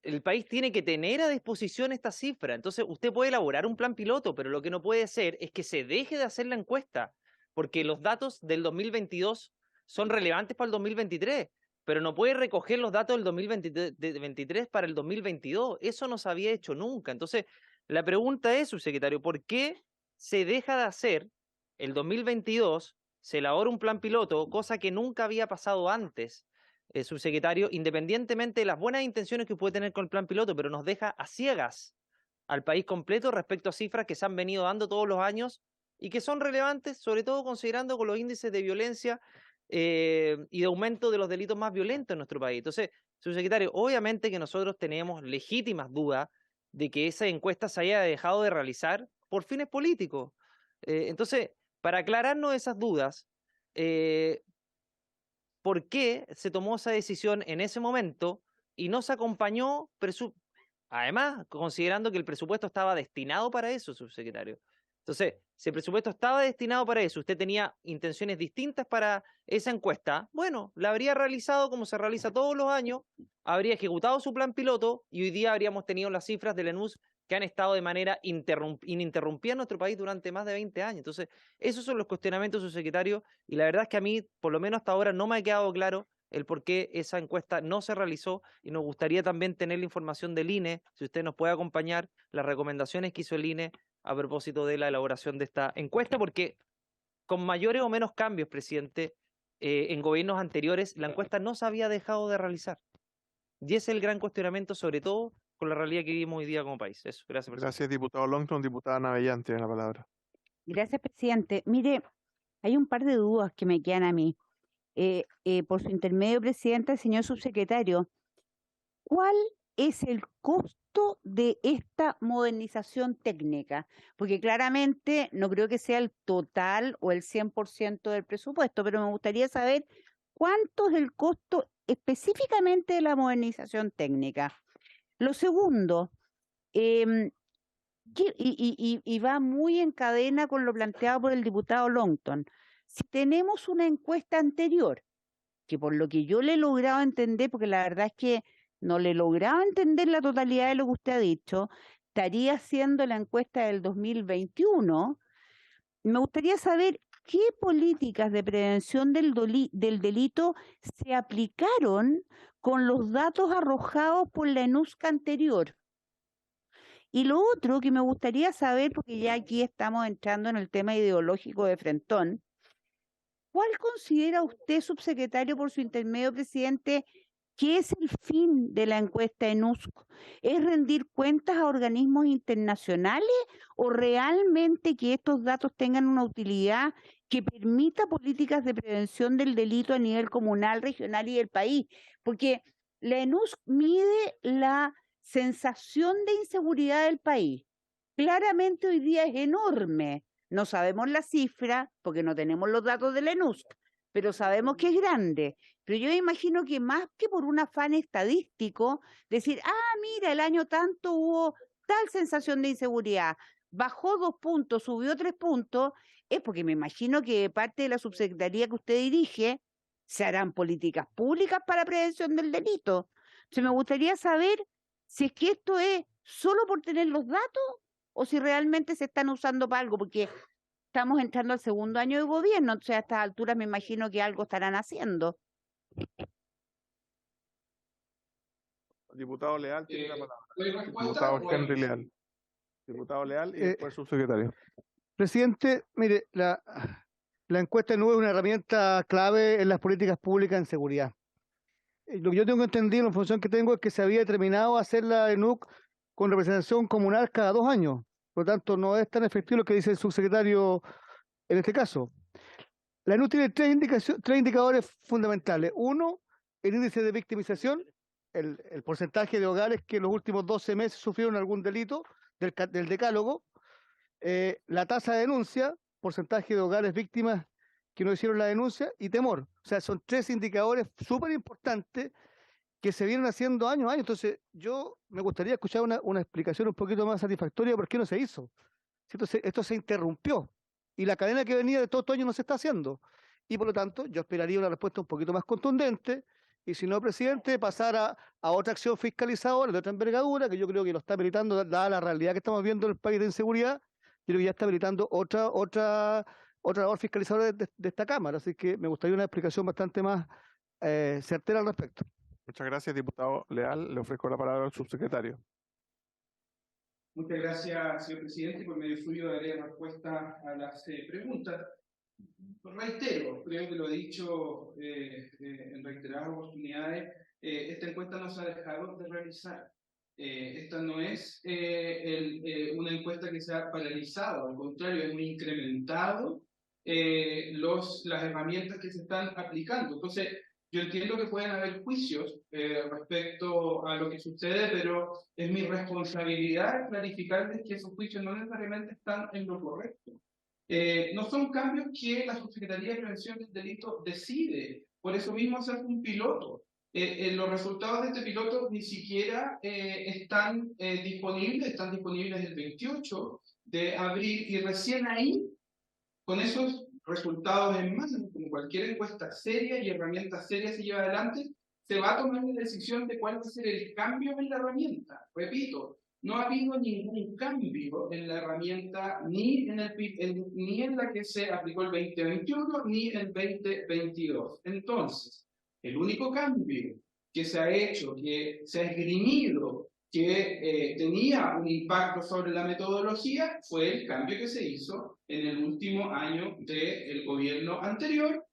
el país tiene que tener a disposición esta cifra. Entonces, usted puede elaborar un plan piloto, pero lo que no puede ser es que se deje de hacer la encuesta, porque los datos del 2022 son relevantes para el 2023, pero no puede recoger los datos del 2023 para el 2022. Eso no se había hecho nunca. Entonces, la pregunta es, subsecretario, ¿por qué se deja de hacer el 2022, se elabora un plan piloto, cosa que nunca había pasado antes, subsecretario, independientemente de las buenas intenciones que puede tener con el plan piloto, pero nos deja a ciegas al país completo respecto a cifras que se han venido dando todos los años y que son relevantes, sobre todo considerando con los índices de violencia y de aumento de los delitos más violentos en nuestro país? Entonces, subsecretario, obviamente que nosotros tenemos legítimas dudas de que esa encuesta se haya dejado de realizar por fines políticos. Entonces, para aclararnos esas dudas, ¿por qué se tomó esa decisión en ese momento y no se acompañó, además, considerando que el presupuesto estaba destinado para eso, subsecretario? Entonces, si el presupuesto estaba destinado para eso, usted tenía intenciones distintas para esa encuesta, bueno, la habría realizado como se realiza todos los años, habría ejecutado su plan piloto y hoy día habríamos tenido las cifras del ENUS que han estado de manera ininterrumpida en nuestro país durante más de 20 años. Entonces, esos son los cuestionamientos, subsecretario, y la verdad es que a mí, por lo menos hasta ahora, no me ha quedado claro el por qué esa encuesta no se realizó, y nos gustaría también tener la información del INE, si usted nos puede acompañar, las recomendaciones que hizo el INE a propósito de la elaboración de esta encuesta, porque con mayores o menos cambios, presidente, en gobiernos anteriores, la encuesta no se había dejado de realizar. Y ese es el gran cuestionamiento, sobre todo con la realidad que vivimos hoy día como país. Eso, gracias, presidente. Gracias, diputado Longton. Diputada Navellán tiene la palabra. Gracias, presidente. Mire, hay un par de dudas que me quedan a mí. Por su intermedio, presidente, señor subsecretario, ¿cuál es el costo de esta modernización técnica? Porque claramente no creo que sea el total o el 100% del presupuesto, pero me gustaría saber cuánto es el costo específicamente de la modernización técnica. Lo segundo, y va muy en cadena con lo planteado por el diputado Longton. Si tenemos una encuesta anterior, que por lo que yo le he logrado entender, porque la verdad es que no le he logrado entender la totalidad de lo que usted ha dicho, estaría haciendo la encuesta del 2021, me gustaría saber qué políticas de prevención del delito se aplicaron con los datos arrojados por la ENUSC anterior. Y lo otro que me gustaría saber, porque ya aquí estamos entrando en el tema ideológico de frentón, ¿cuál considera usted, subsecretario, por su intermedio, presidente, que es el fin de la encuesta ENUSC? ¿Es rendir cuentas a organismos internacionales o realmente que estos datos tengan una utilidad que permita políticas de prevención del delito a nivel comunal, regional y del país? Porque la ENUSC mide la sensación de inseguridad del país. Claramente hoy día es enorme. No sabemos la cifra porque no tenemos los datos de la ENUSC, pero sabemos que es grande. Pero yo me imagino que más que por un afán estadístico, decir, mira, el año tanto hubo tal sensación de inseguridad, bajó 2 puntos, subió 3 puntos, es porque me imagino que de parte de la subsecretaría que usted dirige se harán políticas públicas para prevención del delito. Entonces me gustaría saber si es que esto es solo por tener los datos o si realmente se están usando para algo, porque estamos entrando al segundo año de gobierno, entonces a estas alturas me imagino que algo estarán haciendo. Diputado Leal tiene la palabra. ¿Respuesta Diputado o Henry Leal. Diputado Leal y después subsecretario. Presidente, mire, la encuesta no es una herramienta clave en las políticas públicas en seguridad. Lo que yo tengo entendido, la información que tengo, es que se había determinado hacer la ENUC con representación comunal cada 2 años. Por lo tanto, no es tan efectivo lo que dice el subsecretario en este caso. La ENUC tiene 3 indicadores fundamentales. Uno, el índice de victimización, el porcentaje de hogares que en los últimos 12 meses sufrieron algún delito del decálogo. La tasa de denuncia, porcentaje de hogares víctimas que no hicieron la denuncia, y temor. O sea, son 3 indicadores súper importantes que se vienen haciendo año a año. Entonces, yo me gustaría escuchar una explicación un poquito más satisfactoria de por qué no se hizo. Esto se interrumpió y la cadena que venía de todo estos años no se está haciendo. Y por lo tanto, yo esperaría una respuesta un poquito más contundente y, si no, presidente, pasar a otra acción fiscalizadora de otra envergadura, que yo creo que lo está habilitando, dada la realidad que estamos viendo en el país de inseguridad. Yo creo que ya está habilitando otra labor fiscalizadora de esta Cámara. Así que me gustaría una explicación bastante más certera al respecto. Muchas gracias, diputado Leal. Le ofrezco la palabra al subsecretario. Muchas gracias, señor presidente. Por medio suyo daré respuesta a las preguntas. Reitero, creo que lo he dicho en reiteradas oportunidades, esta encuesta no se ha dejado de realizar. Esta no es una encuesta que se ha paralizado, al contrario, hemos incrementado las herramientas que se están aplicando. Entonces, yo entiendo que pueden haber juicios respecto a lo que sucede, pero es mi responsabilidad clarificarles que esos juicios no necesariamente están en lo correcto. No son cambios que la Subsecretaría de Prevención del Delito decide, por eso mismo hacer un piloto. Los resultados de este piloto ni siquiera están disponibles, están disponibles el 28 de abril y recién ahí, con esos resultados en mano, como cualquier encuesta seria y herramienta seria se lleva adelante, se va a tomar la decisión de cuál va a ser el cambio en la herramienta. Repito, no ha habido ningún cambio en la herramienta ni en la que se aplicó el 2021 ni el 2022. Entonces, el único cambio que se ha hecho, que se ha esgrimido, que tenía un impacto sobre la metodología, fue el cambio que se hizo en el último año del gobierno anterior,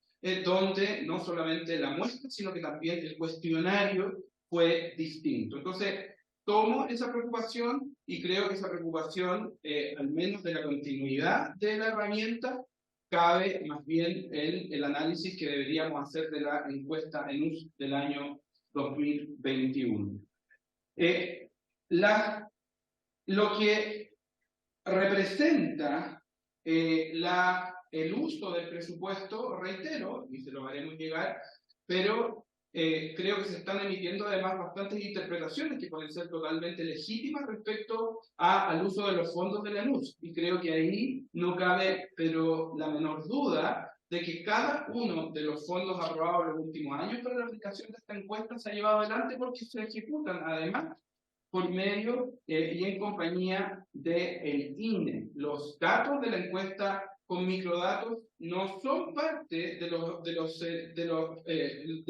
donde no solamente la muestra, sino que también el cuestionario fue distinto. Entonces, tomo esa preocupación y creo que esa preocupación, al menos de la continuidad de la herramienta, cabe más bien en el análisis que deberíamos hacer de la encuesta ENUS del año 2021. Lo que representa el uso del presupuesto, reitero, y se lo haremos llegar, pero creo que se están emitiendo además bastantes interpretaciones que pueden ser totalmente legítimas respecto al uso de los fondos de la ENUS. Y creo que ahí no cabe pero la menor duda de que cada uno de los fondos aprobados en los últimos años para la aplicación de esta encuesta se ha llevado adelante porque se ejecutan además por medio y en compañía del INE. Los datos de la encuesta con microdatos no son parte de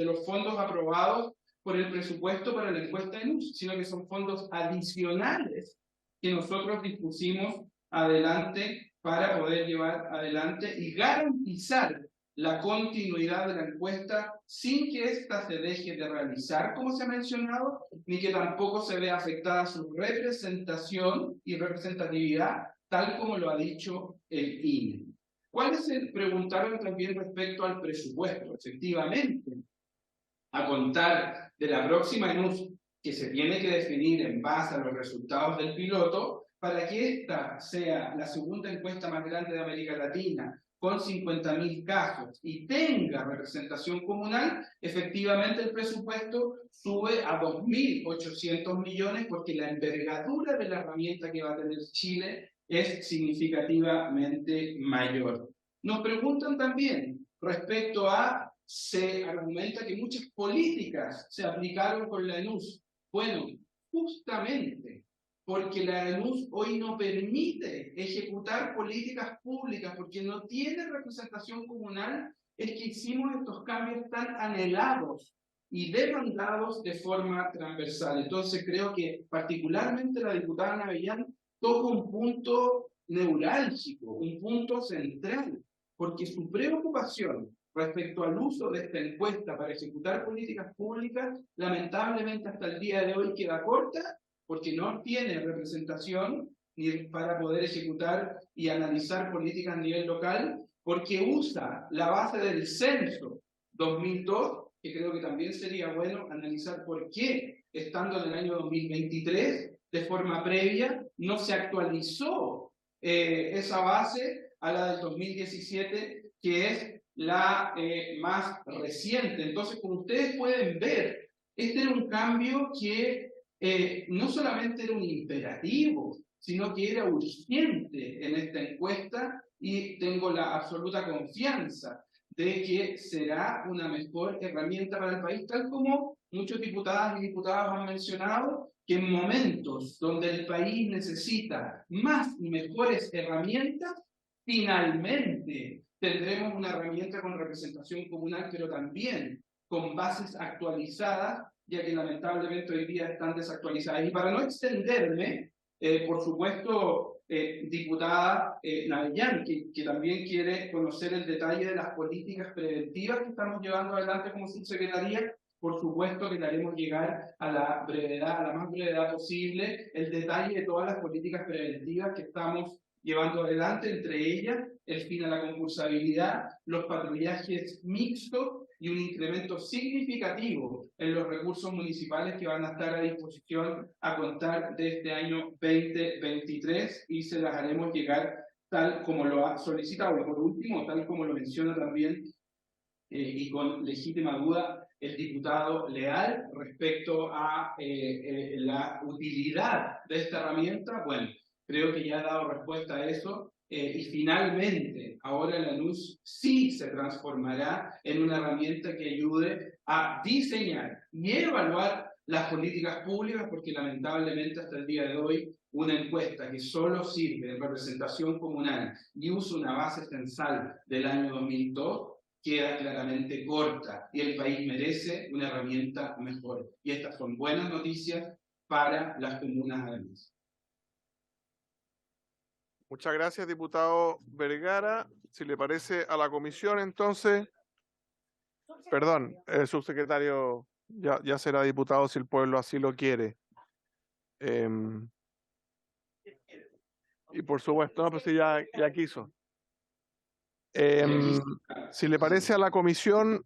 los fondos aprobados por el presupuesto para la encuesta ENUS, sino que son fondos adicionales que nosotros dispusimos adelante para poder llevar adelante y garantizar la continuidad de la encuesta sin que ésta se deje de realizar, como se ha mencionado, ni que tampoco se vea afectada su representación y representatividad, tal como lo ha dicho el INE. ¿Cuál es el? Preguntaron también respecto al presupuesto. Efectivamente, a contar de la próxima ENUS, que se tiene que definir en base a los resultados del piloto, para que esta sea la segunda encuesta más grande de América Latina, con 50.000 casos, y tenga representación comunal, efectivamente el presupuesto sube a 2.800 millones, porque la envergadura de la herramienta que va a tener Chile es significativamente mayor. Nos preguntan también respecto a, se argumenta que muchas políticas se aplicaron con la ENUS. Bueno, justamente porque la ENUS hoy no permite ejecutar políticas públicas porque no tiene representación comunal, es que hicimos estos cambios tan anhelados y demandados de forma transversal. Entonces creo que particularmente la diputada Navellán toca un punto neurálgico, un punto central, porque su preocupación respecto al uso de esta encuesta para ejecutar políticas públicas, lamentablemente hasta el día de hoy queda corta, porque no tiene representación ni para poder ejecutar y analizar políticas a nivel local, porque usa la base del censo 2002, que creo que también sería bueno analizar por qué, estando en el año 2023, de forma previa, no se actualizó esa base a la del 2017, que es la más reciente. Entonces, como ustedes pueden ver, este era un cambio que no solamente era un imperativo, sino que era urgente en esta encuesta, y tengo la absoluta confianza de que será una mejor herramienta para el país, tal como muchos diputadas y diputados han mencionado, que en momentos donde el país necesita más y mejores herramientas, finalmente tendremos una herramienta con representación comunal, pero también con bases actualizadas, ya que lamentablemente hoy día están desactualizadas. Y para no extenderme, por supuesto, diputada Navellán, que también quiere conocer el detalle de las políticas preventivas que estamos llevando adelante como subsecretaría, por supuesto que le haremos llegar a la brevedad, a la más brevedad posible, el detalle de todas las políticas preventivas que estamos llevando adelante, entre ellas el fin a la concursabilidad, los patrullajes mixtos y un incremento significativo en los recursos municipales que van a estar a disposición a contar de este año 2023, y se las haremos llegar tal como lo ha solicitado. Y por último, tal como lo menciona también y con legítima duda el diputado Leal respecto a la utilidad de esta herramienta, bueno, creo que ya ha dado respuesta a eso. Y finalmente, ahora la ENUS sí se transformará en una herramienta que ayude a diseñar y evaluar las políticas públicas, porque lamentablemente hasta el día de hoy una encuesta que solo sirve de representación comunal y usa una base censal del año 2002, queda claramente corta y el país merece una herramienta mejor. Y estas son buenas noticias para las comunas además. Muchas gracias, diputado Vergara. Si le parece a la comisión, entonces, perdón, el subsecretario ya será diputado si el pueblo así lo quiere. Y por supuesto, no, pues sí, ya quiso. Si le parece a la comisión,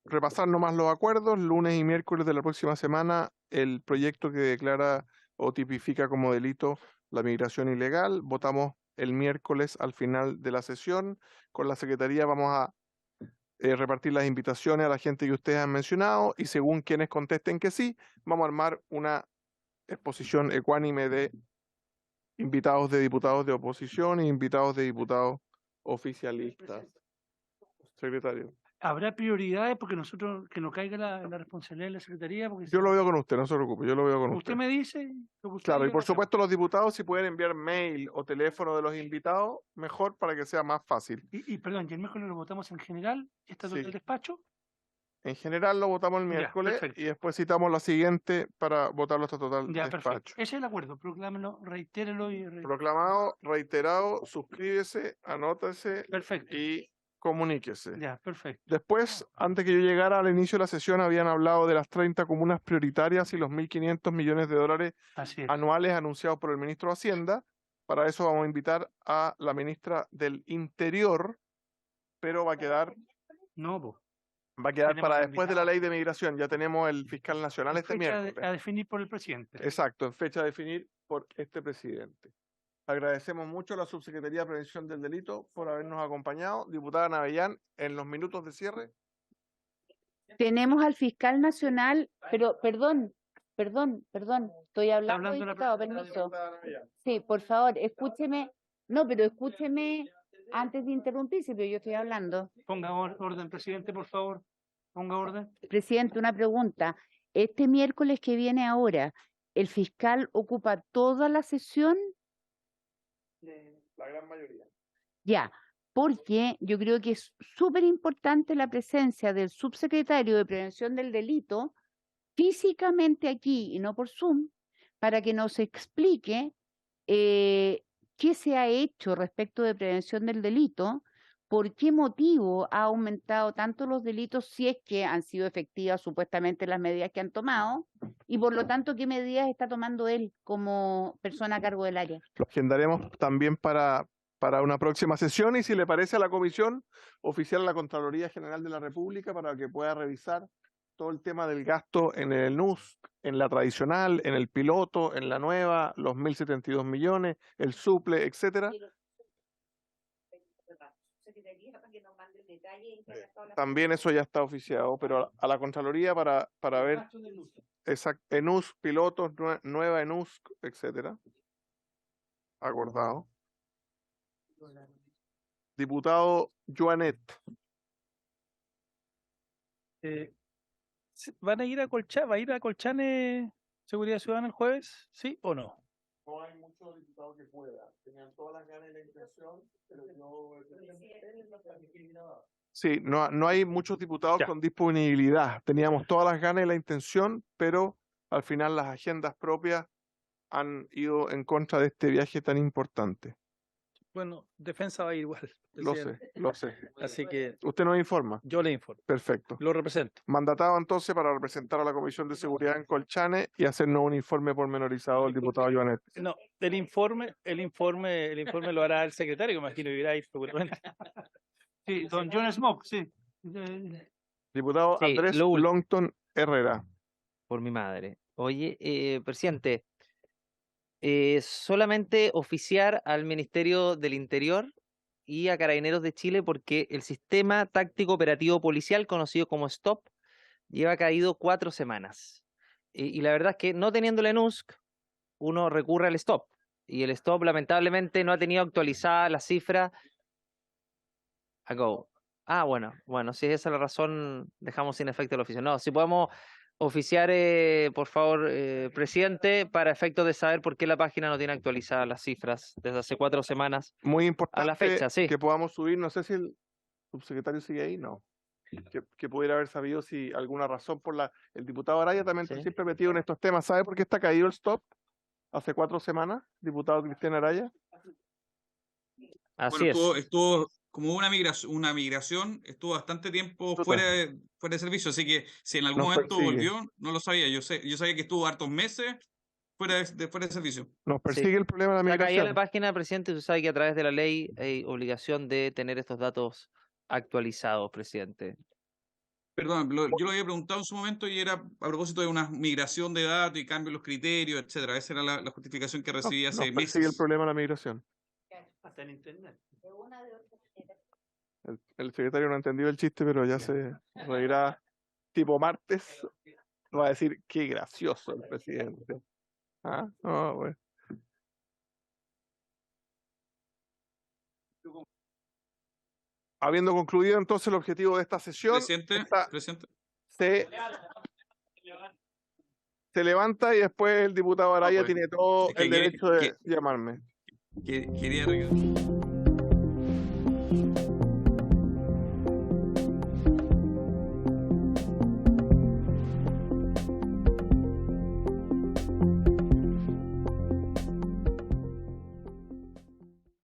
repasar nomás los acuerdos, lunes y miércoles de la próxima semana, el proyecto que declara o tipifica como delito la migración ilegal. Votamos el miércoles al final de la sesión. Con la Secretaría vamos a repartir las invitaciones a la gente que ustedes han mencionado y según quienes contesten que sí, vamos a armar una exposición ecuánime de invitados de diputados de oposición e invitados de diputados oficialistas. Secretario. ¿Habrá prioridades porque nosotros, que nos caiga la responsabilidad de la Secretaría? Porque Yo lo veo con usted, no se preocupe, yo lo veo con usted usted. me dice. Lo que usted Claro, y diga, por lo hacemos. supuesto los diputados si pueden enviar mail o teléfono de los invitados, mejor para que sea más fácil. Y perdón, ¿y el miércoles lo votamos en general? ¿Está todo Sí. el despacho? En general lo votamos el Ya, miércoles perfecto. y después citamos la siguiente para votarlo hasta total Ya, despacho. perfecto. Ese es el acuerdo. Proclámelo, reitérelo y... Proclamado, reiterado, suscríbese, anótese Perfecto. y comuníquese. Ya, perfecto. Después, antes que yo llegara al inicio de la sesión, habían hablado de las 30 comunas prioritarias y los 1.500 millones de dólares Así es. anuales anunciados por el ministro de Hacienda. Para eso vamos a invitar a la ministra del Interior, pero va a quedar No, pues. para Tenemos después de la ley de migración. Ya tenemos el fiscal nacional este Fecha miércoles. a definir por el presidente. Exacto, en fecha a definir por este presidente. Agradecemos mucho a la Subsecretaría de Prevención del Delito por habernos acompañado. Diputada Navellán, en los minutos de cierre. Tenemos al fiscal nacional, pero perdón, estoy hablando, hablando la diputado, presidenta permiso. Sí, por favor, escúcheme, no, pero escúcheme antes de interrumpirse, pero yo estoy hablando. Ponga orden, presidente, por favor. Ponga orden. Presidente, una pregunta. Este miércoles que viene ahora, ¿el fiscal ocupa toda la sesión? La gran mayoría. Ya, porque yo creo que es súper importante la presencia del subsecretario de Prevención del Delito físicamente aquí y no por Zoom, para que nos explique qué se ha hecho respecto de prevención del delito, por qué motivo ha aumentado tanto los delitos si es que han sido efectivas supuestamente las medidas que han tomado y por lo tanto qué medidas está tomando él como persona a cargo del área. Lo agendaremos también para una próxima sesión y si le parece a la comisión oficial a la Contraloría General de la República para que pueda revisar todo el tema del gasto en el NUS, en la tradicional, en el piloto, en la nueva, los 1.072 millones, el suple, etcétera. También eso ya está oficiado, pero a la Contraloría para ver ENUS, pilotos, nueva ENUS, etcétera. Acordado. Diputado Joanet. ¿Van a ir a Colchane? ¿Va a ir a Colchane Seguridad Ciudadana el jueves? ¿Sí o no? No hay muchos diputados que puedan. Tenían todas las ganas y la intención, pero no... Sí, no hay muchos diputados con disponibilidad. Teníamos todas las ganas y la intención, pero al final las agendas propias han ido en contra de este viaje tan importante. Bueno, defensa va a ir igual. Lo sé. Así que usted nos informa. Yo le informo. Perfecto. Lo represento. Mandatado entonces para representar a la Comisión de Seguridad en Colchane y hacernos un informe pormenorizado del diputado Joanet. No, el informe lo hará el secretario, que imagino vivirá ahí seguramente. Sí, don John Smoke, sí. Diputado Sí, Andrés Longton Herrera. Por mi madre. Oye, presidente, solamente oficiar al Ministerio del Interior y a Carabineros de Chile porque el sistema táctico operativo policial, conocido como STOP, lleva caído 4 semanas. Y la verdad es que no teniendo la ENUSC, uno recurre al STOP. Y el STOP lamentablemente no ha tenido actualizada la cifra. Bueno, si esa es la razón, dejamos sin efecto el oficio. No, si podemos oficiar, por favor, presidente, para efectos de saber por qué la página no tiene actualizadas las cifras desde hace 4 semanas. Muy importante a la fecha, sí. que podamos subir, no sé si subsecretario sigue ahí, no. Que pudiera haber sabido si alguna razón por el diputado Araya también está siempre metido en estos temas. ¿Sabe por qué está caído el stop? Hace 4 semanas, diputado Cristian Araya. Así estuvo como una migración, estuvo bastante tiempo fuera de servicio, así que si en algún momento volvió, no lo sabía. Yo sabía que estuvo hartos meses fuera de servicio. Nos persigue el problema de la migración. Acá en la página, presidente, usted sabe que a través de la ley hay obligación de tener estos datos actualizados, presidente. Perdón, yo lo había preguntado en su momento y era a propósito de una migración de datos y cambio en los criterios, etcétera. Esa era la justificación que recibí hace nos persigue meses. el problema de la migración. Hasta en internet. El secretario no ha entendido el chiste, pero ya se reirá tipo martes. Va a decir, qué gracioso el presidente. Ah, no, bueno. Habiendo concluido entonces el objetivo de esta sesión, Presidente. Se levanta y después el diputado Araya tiene todo el derecho de llamarme. Quería